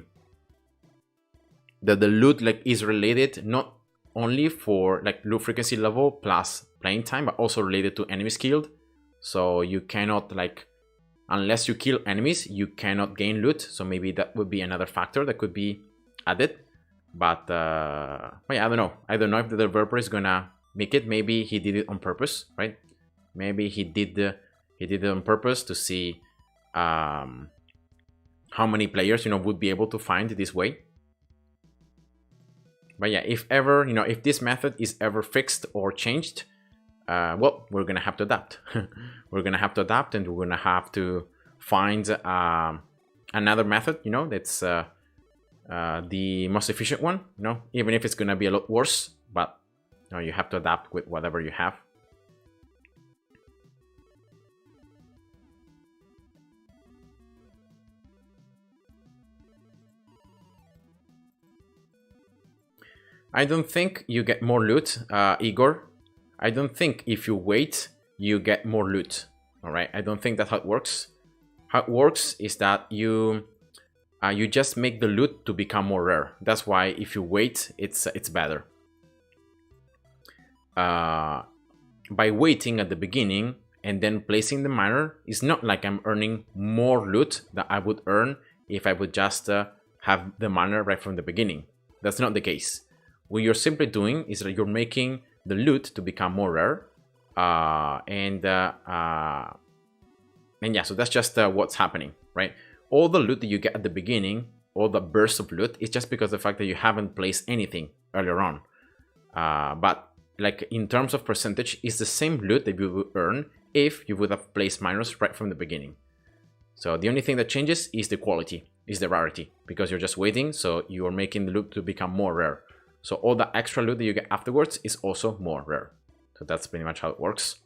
loot like is related not only for like loot frequency level plus playing time, but also related to enemies killed. So you cannot like, unless you kill enemies, you cannot gain loot. So maybe that would be another factor that could be added. But yeah, I don't know. I don't know if the developer is gonna make it. Maybe he did it on purpose, right? Maybe he did it on purpose to see how many players would be able to find this way. But yeah, if ever if this method is ever fixed or changed, well, we're gonna have to adapt. We're gonna have to adapt, and we're gonna have to find another method, that's the most efficient one. Even if it's gonna be a lot worse, but you have to adapt with whatever you have. I don't think you get more loot, Igor. I don't think if you wait, you get more loot. All right, I don't think that's how it works. How it works is that you just make the loot to become more rare. That's why if you wait, it's better. By waiting at the beginning and then placing the miner, it's not like I'm earning more loot that I would earn if I would just have the miner right from the beginning. That's not the case. What you're simply doing is that you're making the loot to become more rare And yeah, so that's just what's happening, right? All the loot that you get at the beginning, all the bursts of loot, is just because of the fact that you haven't placed anything earlier on. But like in terms of percentage, it's the same loot that you would earn if you would have placed miners right from the beginning. So the only thing that changes is the quality, is the rarity, because you're just waiting, so you're making the loot to become more rare. So all the extra loot that you get afterwards is also more rare. So that's pretty much how it works.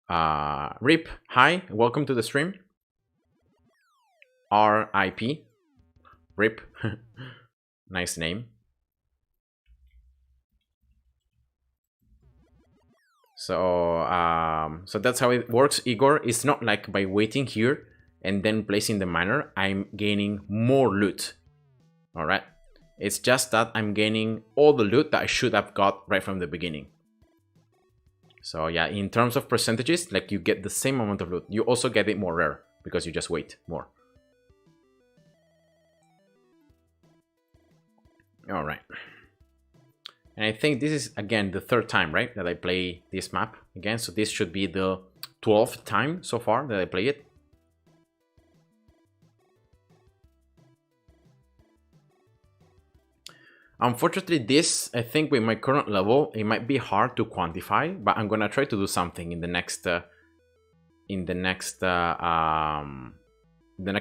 Rip, hi, welcome to the stream. RIP, Rip, nice name. So so that's how it works, Igor. It's not like by waiting here and then placing the miner, I'm gaining more loot. All right. It's just that I'm gaining all the loot that I should have got right from the beginning. So yeah, in terms of percentages, like you get the same amount of loot. You also get it more rare because you just wait more. All right. And I think this is, again, the third time, right, that I play this map again. So this should be the 12th time so far that I play it. Unfortunately, this, I think with my current level, it might be hard to quantify, but I'm gonna try to do something in the next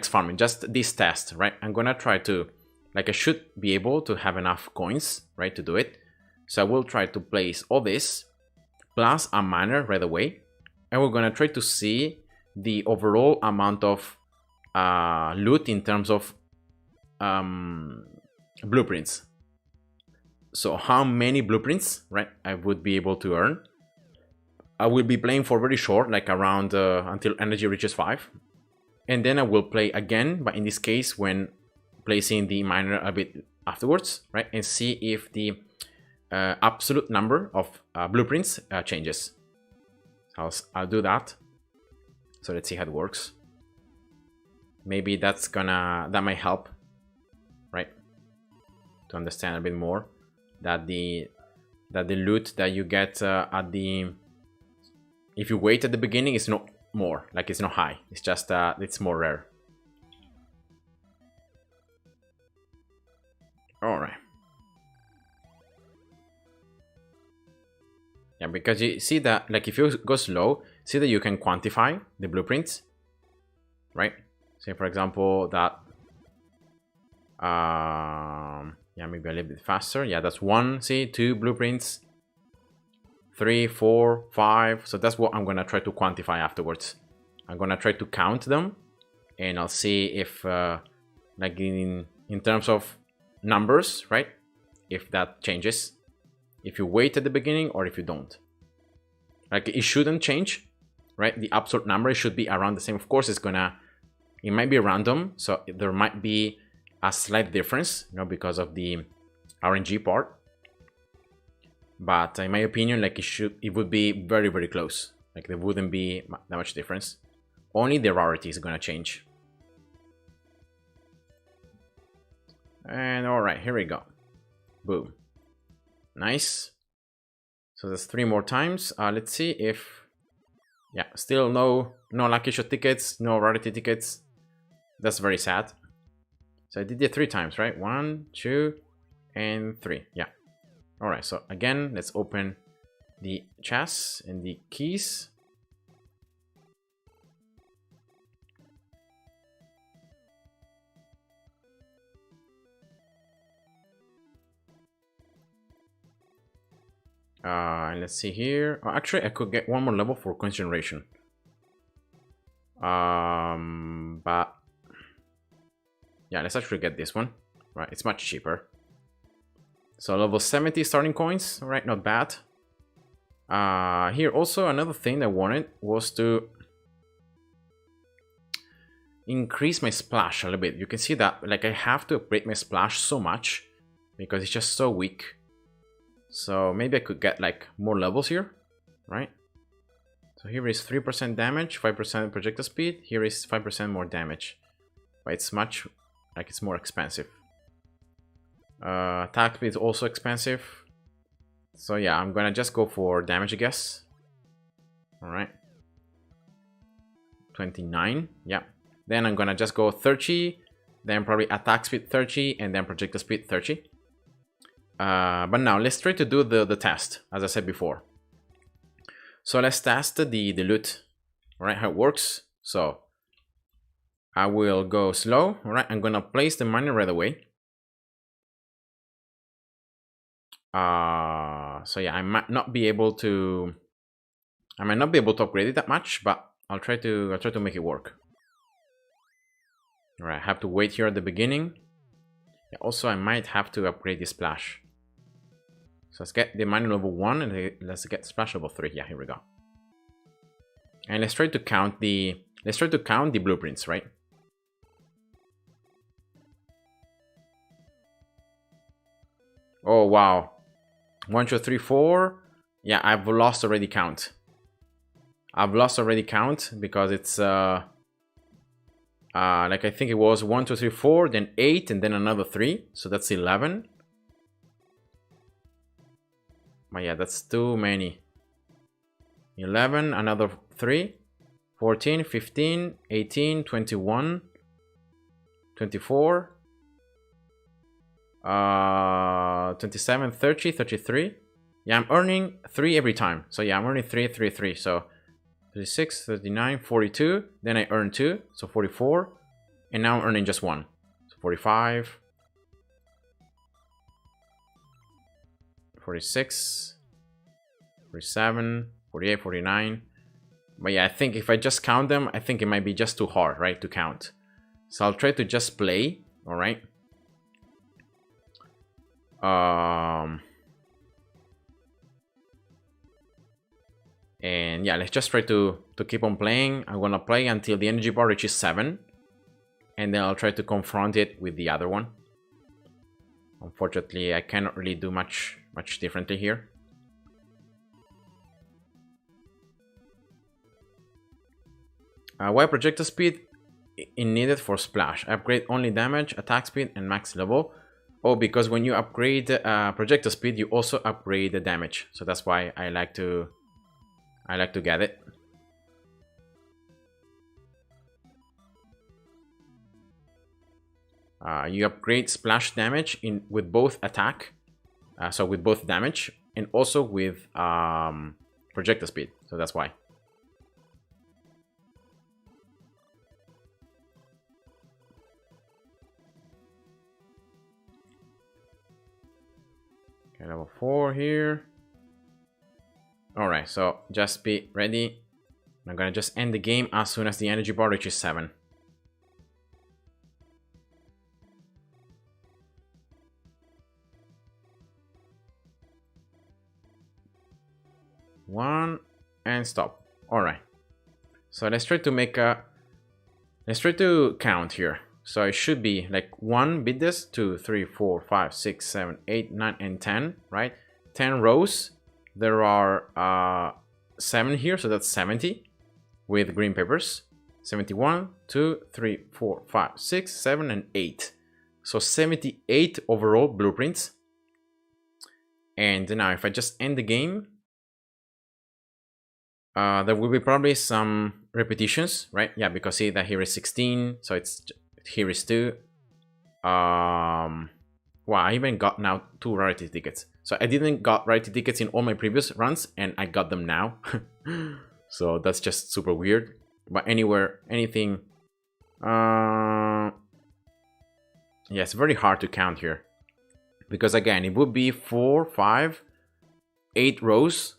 farming, just this test, right? I'm gonna try to, like, I should be able to have enough coins, right, to do it. So I will try to place all this plus a miner right away, and we're gonna try to see the overall amount of loot in terms of blueprints. So how many blueprints, right, I would be able to earn. I will be playing for very short, like around until energy reaches 5. And then I will play again, but in this case when placing the miner a bit afterwards, right, and see if the absolute number of blueprints changes. So I'll do that. So let's see how it works. Maybe that might help, right, to understand a bit more that the loot that you get if you wait at the beginning, it's not more, like it's not high, it's just it's more rare. All right. Yeah, because you see that, like, if you go slow, see that you can quantify the blueprints, right? Say for example that yeah, maybe a little bit faster. Yeah, that's 1, see, 2 blueprints, 3, 4, 5. So that's what I'm gonna try to quantify afterwards. I'm gonna try to count them, and I'll see if like in terms of numbers, right, if that changes, if you wait at the beginning or if you don't. Like, it shouldn't change, right? The absolute number should be around the same. Of course, it might be random, so there might be a slight difference, you know, because of the RNG part. But in my opinion, like, it would be very, very close. Like, there wouldn't be that much difference. Only the rarity is gonna change. And all right, here we go. Boom. Nice. So that's 3 more times. Let's see if, yeah, still no lucky shot tickets, no rarity tickets. That's very sad. So I did it 3 times, right? 1, 2, and 3. Yeah. All right. So again, let's open the chests and the keys. And let's see here. Oh, actually, I could get 1 more level for coin generation. But yeah, let's actually get this one. Right, it's much cheaper. So level 70 starting coins. All right, not bad. Here also another thing I wanted was to increase my splash a little bit. You can see that, like, I have to upgrade my splash so much because it's just so weak. So maybe I could get like more levels here, right? So here is 3% damage, 5% projectile speed. Here is 5% more damage, but it's much, like, it's more expensive. Attack speed is also expensive. So yeah, I'm gonna just go for damage, I guess, All right. 29. Yeah. Then I'm gonna just go 30, then probably attack speed 30, and then projectile speed 30. But now let's try to do the test, as I said before. So let's test the loot, all right, how it works. So I will go slow, all right. I'm gonna place the miner right away. So yeah, I might not be able to upgrade it that much, but I'll try to make it work. All right, I have to wait here at the beginning. Yeah, also, I might have to upgrade the splash. So let's get the miner level 1 and let's get splash level 3. Yeah, here we go. And let's try to count the blueprints, right? Oh wow. 1, 2, 3, 4. Yeah, I've lost already count. I've lost already count because it's like I think it was 1, 2, 3, 4, then 8, and then another 3. So that's 11. But yeah, that's too many. 11, another 3, 14, 15, 18, 21, 24, 27, 30, 33. Yeah, I'm earning 3 every time. So yeah, I'm earning 3, 3, 3. So 36, 39, 42. Then I earn 2, so 44. And now I'm earning just 1. So 45, 46, 47, 48, 49. But yeah, I think if I just count them, I think it might be just too hard, right, to count. So I'll try to just play, all right? And yeah, let's just try to keep on playing. I'm gonna play until the energy bar reaches 7. And then I'll try to confront it with the other one. Unfortunately, I cannot really do much differently here. Why projectile speed is needed for splash? Upgrade only damage, attack speed, and max level. Oh, because when you upgrade projectile speed, you also upgrade the damage. So that's why I like to get it. You upgrade splash damage with both attack, so with both damage, and also with projectile speed. So that's why. Okay, level 4 here. Alright, so just be ready. I'm gonna just end the game as soon as the energy bar reaches 7. One and stop. Alright. So let's try to make a... Let's try to count here. So it should be like 1, beat this, 2, 3, 4, 5, 6, 7, 8, 9, and 10, right? 10 rows. There are 7 here, so that's 70 with green papers. 71, 2, 3, 4, 5, 6, 7, and 8. So 78 overall blueprints. And now if I just end the game, there will be probably some repetitions, right? Yeah, because see that here is 16, so it's here is 2. Wow, I even got now 2 rarity tickets. So I didn't got rarity tickets in all my previous runs, and I got them now. So that's just super weird. But anywhere, anything. Yeah, it's very hard to count here. Because again, it would be 4, 5, 8 rows.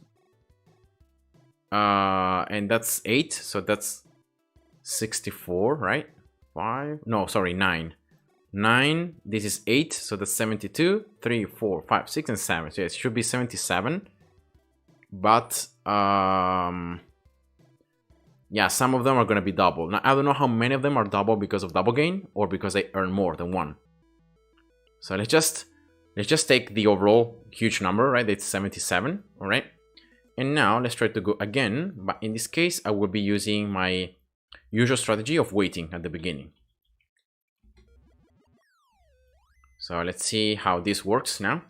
And that's 8, so that's 64, right? 5, no, sorry, 9. 9, this is 8, so that's 72, 3, 4, 5, 6, and 7. So yeah, it should be 77. But, yeah, some of them are gonna be double. Now, I don't know how many of them are double because of double gain, or because I earn more than 1. So let's just take the overall huge number, right? It's 77, all right? And now let's try to go again, but in this case, I will be using my usual strategy of waiting at the beginning. So let's see how this works now.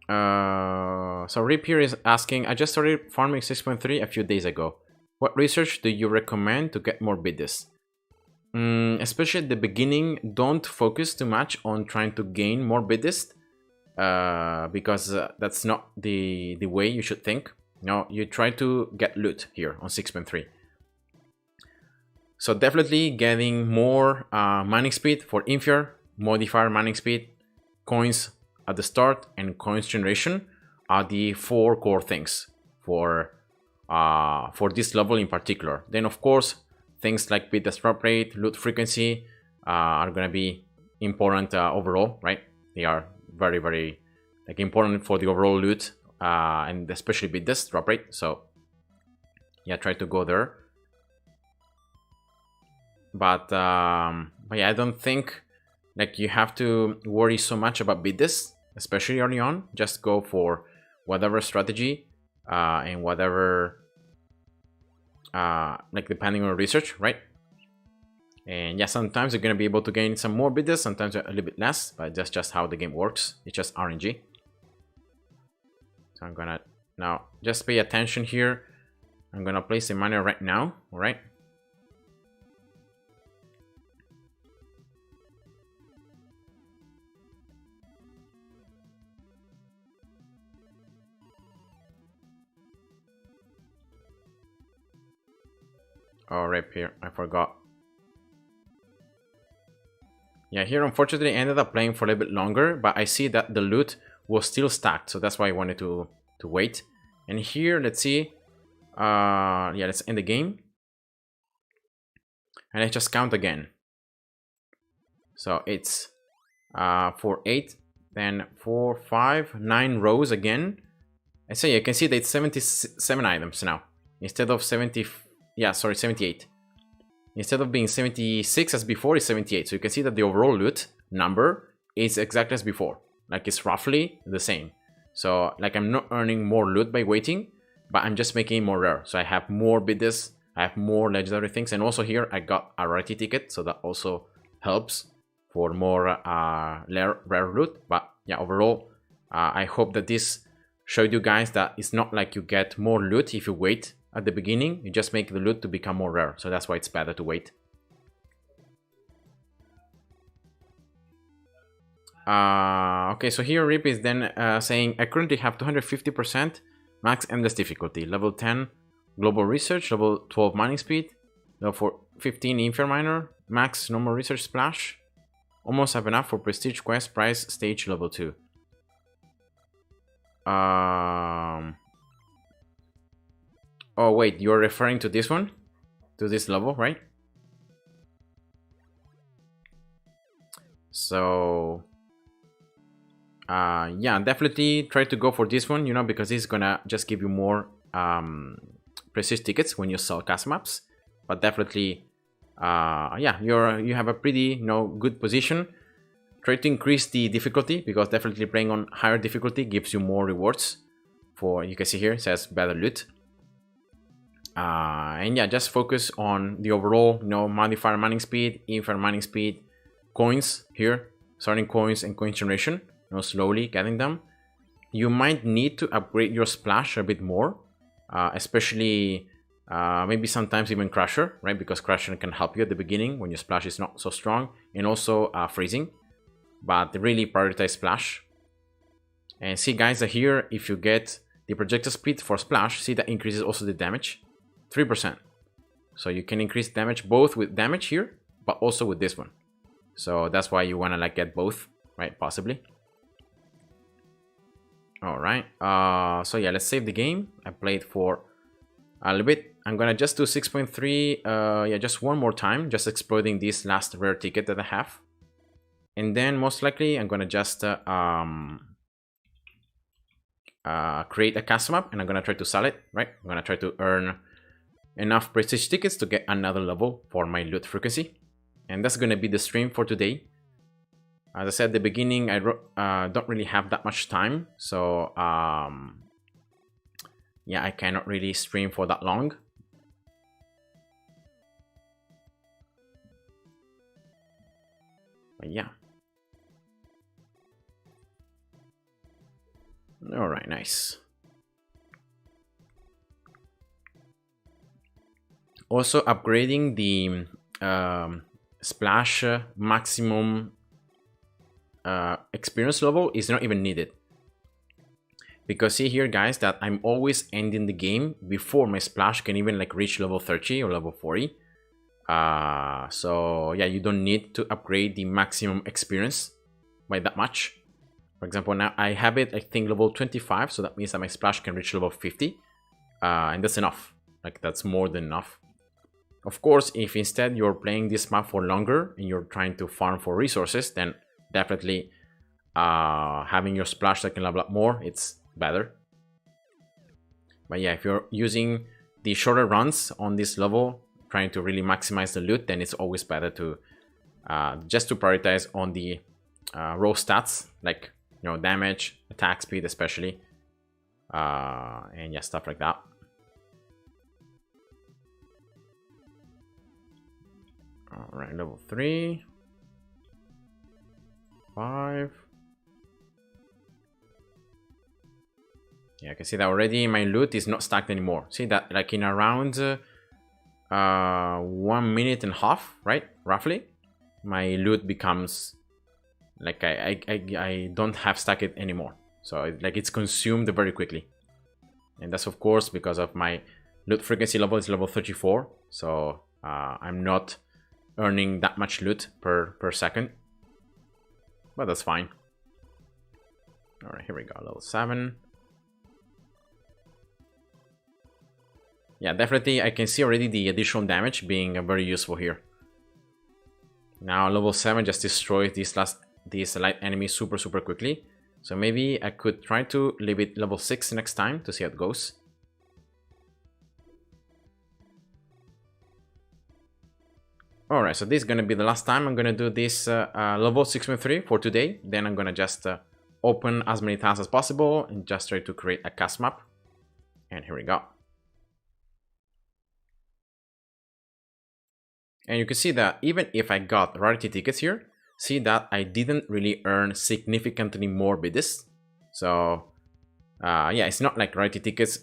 So Rip here is asking, I just started farming 6.3 a few days ago. What research do you recommend to get more BDDs? Especially at the beginning, don't focus too much on trying to gain more BDDs, because that's not the way you should think. No, you try to get loot here on 6.3. So definitely getting more mining speed for Infier, modifier mining speed, coins at the start, and coins generation are the 4 core things for this level in particular. Then of course, things like BDDs drop rate, loot frequency are gonna be important overall, right? They are very, very like important for the overall loot, and especially BDDs drop rate. So yeah, try to go there. But yeah, I don't think like you have to worry so much about BDDs, especially early on. Just go for whatever strategy and whatever like depending on research, right? And yeah, sometimes you're gonna be able to gain some more BDDs, sometimes a little bit less, but that's just how the game works. It's just RNG. So I'm gonna now just pay attention here. I'm gonna place a miner right now, all right? Oh, right here, I forgot. Yeah, here unfortunately I ended up playing for a little bit longer, but I see that the loot was still stacked, so that's why I wanted to wait. And here, let's see. Yeah, let's end the game. And let's just count again. So it's 4, 8, then 4, 5, 9 rows again. And so you can see that it's 77 items now. Instead of 70, yeah, sorry, 78. Instead of being 76 as before, it's 78. So you can see that the overall loot number is exactly as before. Like it's roughly the same. So like I'm not earning more loot by waiting, but I'm just making it more rare. So I have more BDDs, I have more legendary things, and also here I got a rarity ticket, so that also helps for more rare loot. But yeah, overall, I hope that this showed you guys that it's not like you get more loot if you wait at the beginning. You just make the loot to become more rare, so that's why it's better to wait. Okay, so here Rip is then saying, I currently have 250% max endless difficulty, level 10 global research, level 12 mining speed, level 15 Infier miner, max normal research splash, almost have enough for prestige quest prize stage level 2. Oh wait, you're referring to this one? To this level, right? So yeah, definitely try to go for this one, you know, because it's gonna just give you more prestige tickets when you sell custom maps. But definitely yeah, you have a pretty, you know, good position. Try to increase the difficulty, because definitely playing on higher difficulty gives you more rewards. For, you can see here it says better loot. And yeah, just focus on the overall, you know, modifier mining speed, Infier mining speed, coins here, starting coins and coin generation, you know, slowly getting them. You might need to upgrade your splash a bit more, especially maybe sometimes even Crusher, right? Because Crusher can help you at the beginning when your splash is not so strong, and also freezing. But really prioritize splash. And see guys, that here if you get the projectile speed for splash, see that increases also the damage 3%. So you can increase damage both with damage here, but also with this one. So that's why you want to like get both, right? Possibly. All right. So yeah, let's save the game. I played for a little bit. I'm gonna just do 6.3. Yeah, just one more time, just exploiting this last rare ticket that I have. And then most likely I'm gonna just create a custom map, and I'm gonna try to sell it, right? I'm gonna try to earn enough prestige tickets to get another level for my loot frequency. And that's gonna be the stream for today. As I said at the beginning, I don't really have that much time, so yeah, I cannot really stream for that long. But yeah. All right, nice. Also, upgrading the splash maximum experience level is not even needed. Because see here, guys, that I'm always ending the game before my splash can even like reach level 30 or level 40. So yeah, you don't need to upgrade the maximum experience by that much. For example, now I have it, I think, level 25, so that means that my splash can reach level 50. And that's enough. Like, that's more than enough. Of course, if instead you're playing this map for longer and you're trying to farm for resources, then definitely having your splash that can level up more, it's better. But yeah, if you're using the shorter runs on this level, trying to really maximize the loot, then it's always better to just to prioritize on the raw stats, like, you know, damage, attack speed especially, and yeah, stuff like that. All right, level 3, 5. Yeah, I can see that already my loot is not stacked anymore. See that, like, in around 1 minute and a half, right? Roughly, my loot becomes like I don't have stacked it anymore. So like it's consumed very quickly. And that's of course because of my loot frequency level is level 34. So I'm not earning that much loot per second. But that's fine. All right, here we go, level 7. Yeah, definitely I can see already the additional damage being very useful here. Now level 7 just destroys this light enemy super quickly. So maybe I could try to leave it level 6 next time to see how it goes. Alright, so this is gonna be the last time I'm gonna do this level 6.3 for today. Then I'm gonna just open as many tiles as possible and just try to create a cast map. And here we go. And you can see that even if I got rarity tickets here, see that I didn't really earn significantly more biddies. So yeah, it's not like rarity tickets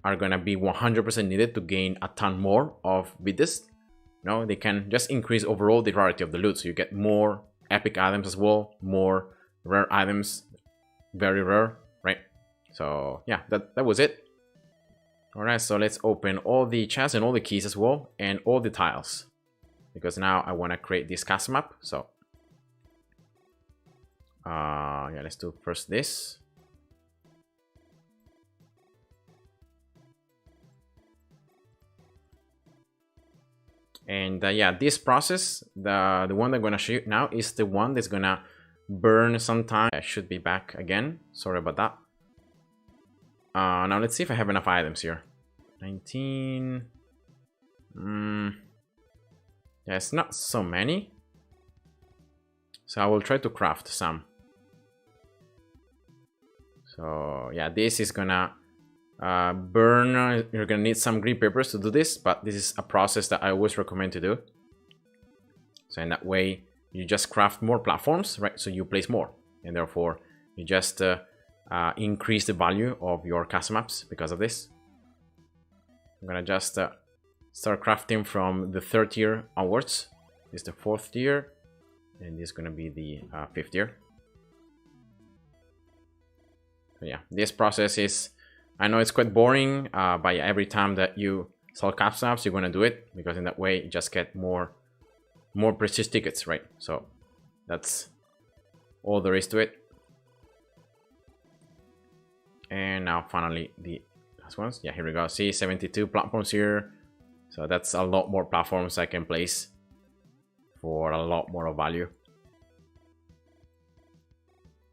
are gonna be 100% needed to gain a ton more of biddies. No, they can just increase overall the rarity of the loot, so you get more epic items as well, more rare items, very rare, right? So yeah, that was it. All right, so let's open all the chests and all the keys as well, and all the tiles, because now I want to create this custom map. So yeah, let's do first this. And yeah, this process, the one I'm gonna show you now, is the one that's gonna burn sometime. I should be back again. Sorry about that. Now let's see if I have enough items here. 19. Yeah, it's not so many. So I will try to craft some. So yeah, this is gonna burn. You're gonna need some green papers to do this, but this is a process that I always recommend to do. So in that way, you just craft more platforms, right? So you place more, and therefore you just increase the value of your custom maps because of this. I'm gonna just start crafting from the 3rd tier onwards. This is the 4th tier, and this is gonna be the 5th tier. So yeah, this process is, I know it's quite boring, but yeah, every time that you sell custom maps, you're gonna do it, because in that way you just get more prestige tickets, right? So that's all there is to it. And now finally the last ones. Yeah, here we go. See, 72 platforms here. So that's a lot more platforms I can place for a lot more of value.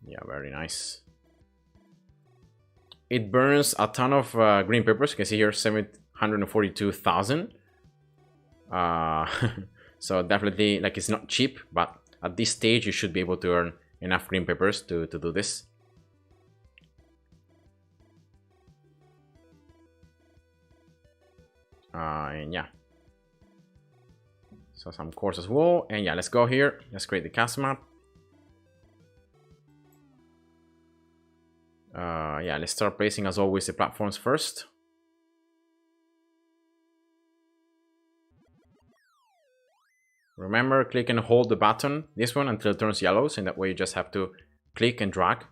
Yeah, very nice. It burns a ton of green papers. You can see here 742,000. So definitely, like, it's not cheap, but at this stage you should be able to earn enough green papers to do this. And yeah, so some cores as well. And yeah, let's go here. Let's create the custom map. Yeah, let's start placing as always the platforms first. Remember, click and hold the button, this one, until it turns yellow, so in that way you just have to click and drag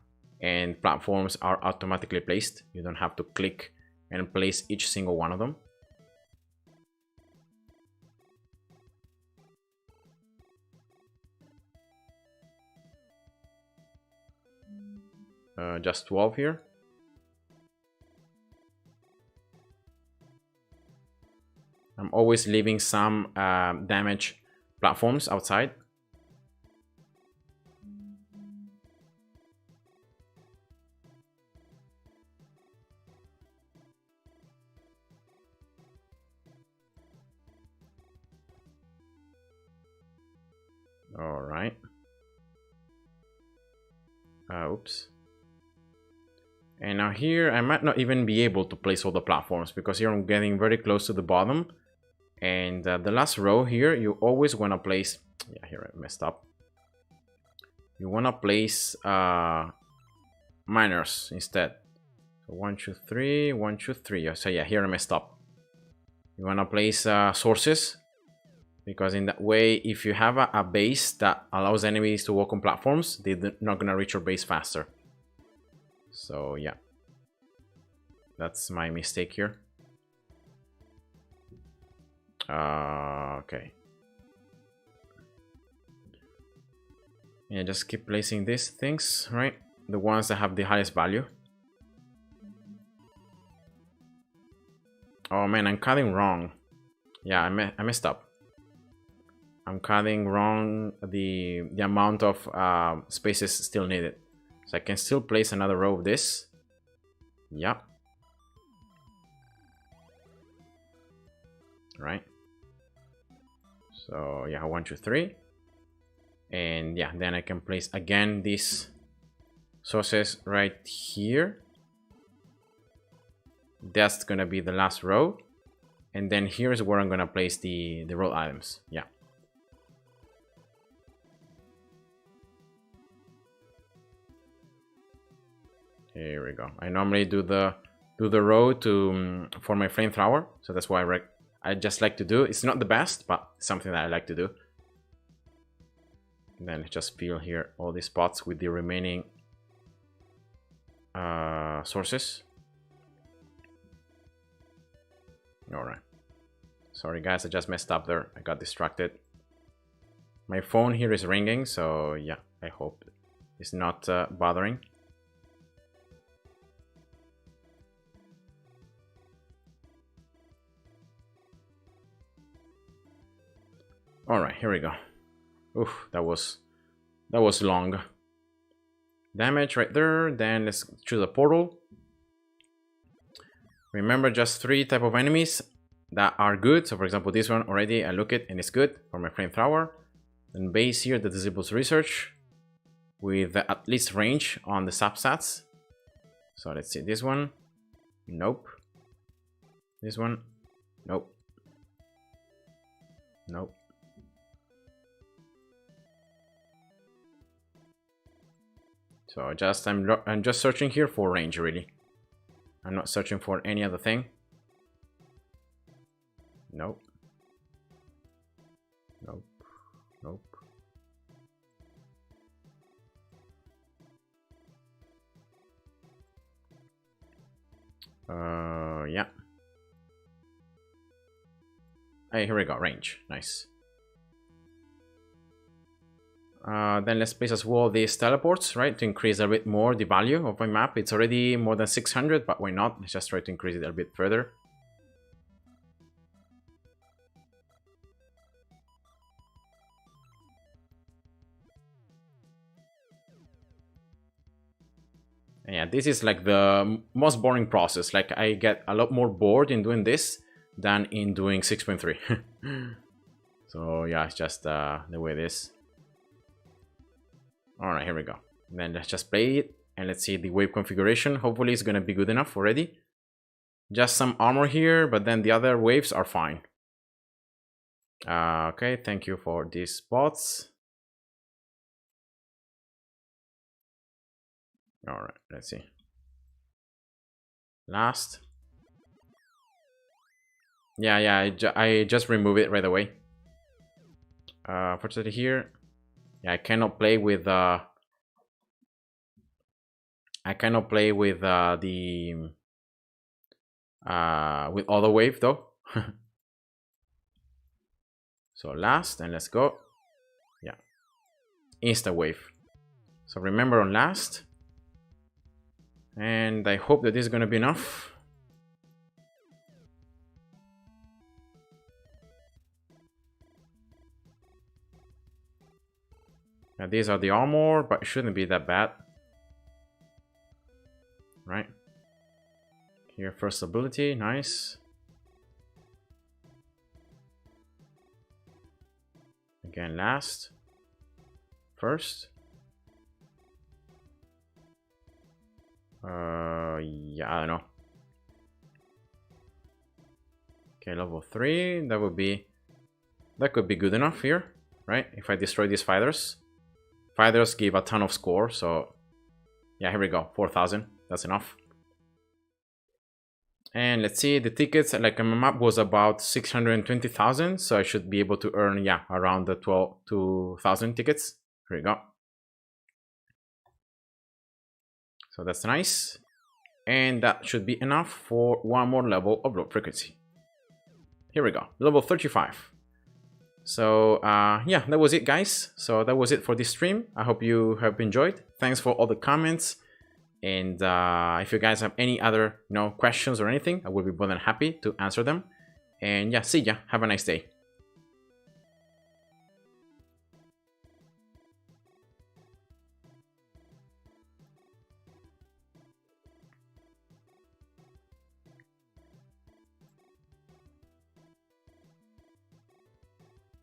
and platforms are automatically placed. You don't have to click and place each single one of them. Just 12 here. I'm always leaving some damage platforms outside. All right. Oops. And now here, I might not even be able to place all the platforms because here I'm getting very close to the bottom. And the last row here, you always want to place... Yeah, here I messed up. You want to place miners instead. So 1, 2, 3, 1, 2, 3. So yeah, here I messed up. You want to place sources. Because in that way, if you have a base that allows enemies to walk on platforms, they're not going to reach your base faster. So yeah, that's my mistake here. Okay. Yeah, just keep placing these things, right? The ones that have the highest value. Oh man, I'm cutting wrong. Yeah, I messed up. I'm cutting wrong the amount of spaces still needed. So I can still place another row of this. Yeah. Right. So yeah, 1, 2, 3. And yeah, then I can place again these sources right here. That's gonna be the last row. And then here's where I'm gonna place the road items. Yeah. Here we go. I normally do the row to for my flamethrower, so that's why I just like to do. It's not the best, but something that I like to do. And then just fill here all these spots with the remaining sources. All right. Sorry guys, I just messed up there. I got distracted. My phone here is ringing, so yeah, I hope it's not bothering. All right, here we go. Oof, that was long. Damage right there. Then let's choose a portal. Remember, just 3 type of enemies that are good. So for example, this one already I look it and it's good for my flamethrower. Then base here that disables research with at least range on the substats. So let's see this one. Nope. This one. Nope. Nope. So I'm just searching here for range really. I'm not searching for any other thing. Nope. Nope. Nope. Yeah. Hey, here we go. Range. Nice. Then let's place as well these teleports, right? To increase a bit more the value of my map. It's already more than 600, but why not? Let's just try to increase it a bit further. And yeah, this is like the most boring process. Like I get a lot more bored in doing this than in doing 6.3. So yeah, it's just the way it is. All right, here we go. Then let's just play it and let's see the wave configuration. Hopefully it's gonna be good enough already. Just some armor here, but then the other waves are fine. Okay, thank you for these spots. All right, let's see. Last. Yeah, I just remove it right away. Fortunately here, yeah, I cannot play with the with other wave though. So last, and let's go. Yeah, insta wave. So remember on last, and I hope that this is gonna be enough. Now these are the armor, but it shouldn't be that bad, right? Here, first ability, nice. Again, last, first. Yeah, I don't know. Okay, level 3, that could be good enough here, right? If I destroy these fighters. Fighters give a ton of score, so yeah, here we go, 4,000, that's enough. And let's see, the tickets, like my map was about 620,000, so I should be able to earn, yeah, around the 2,000 tickets. Here we go. So that's nice. And that should be enough for one more level of low frequency. Here we go, level 35. So yeah, that was it, guys. So that was it for this stream. I hope you have enjoyed. Thanks for all the comments. And if you guys have any other questions or anything, I will be more than happy to answer them. And yeah, see ya. Have a nice day.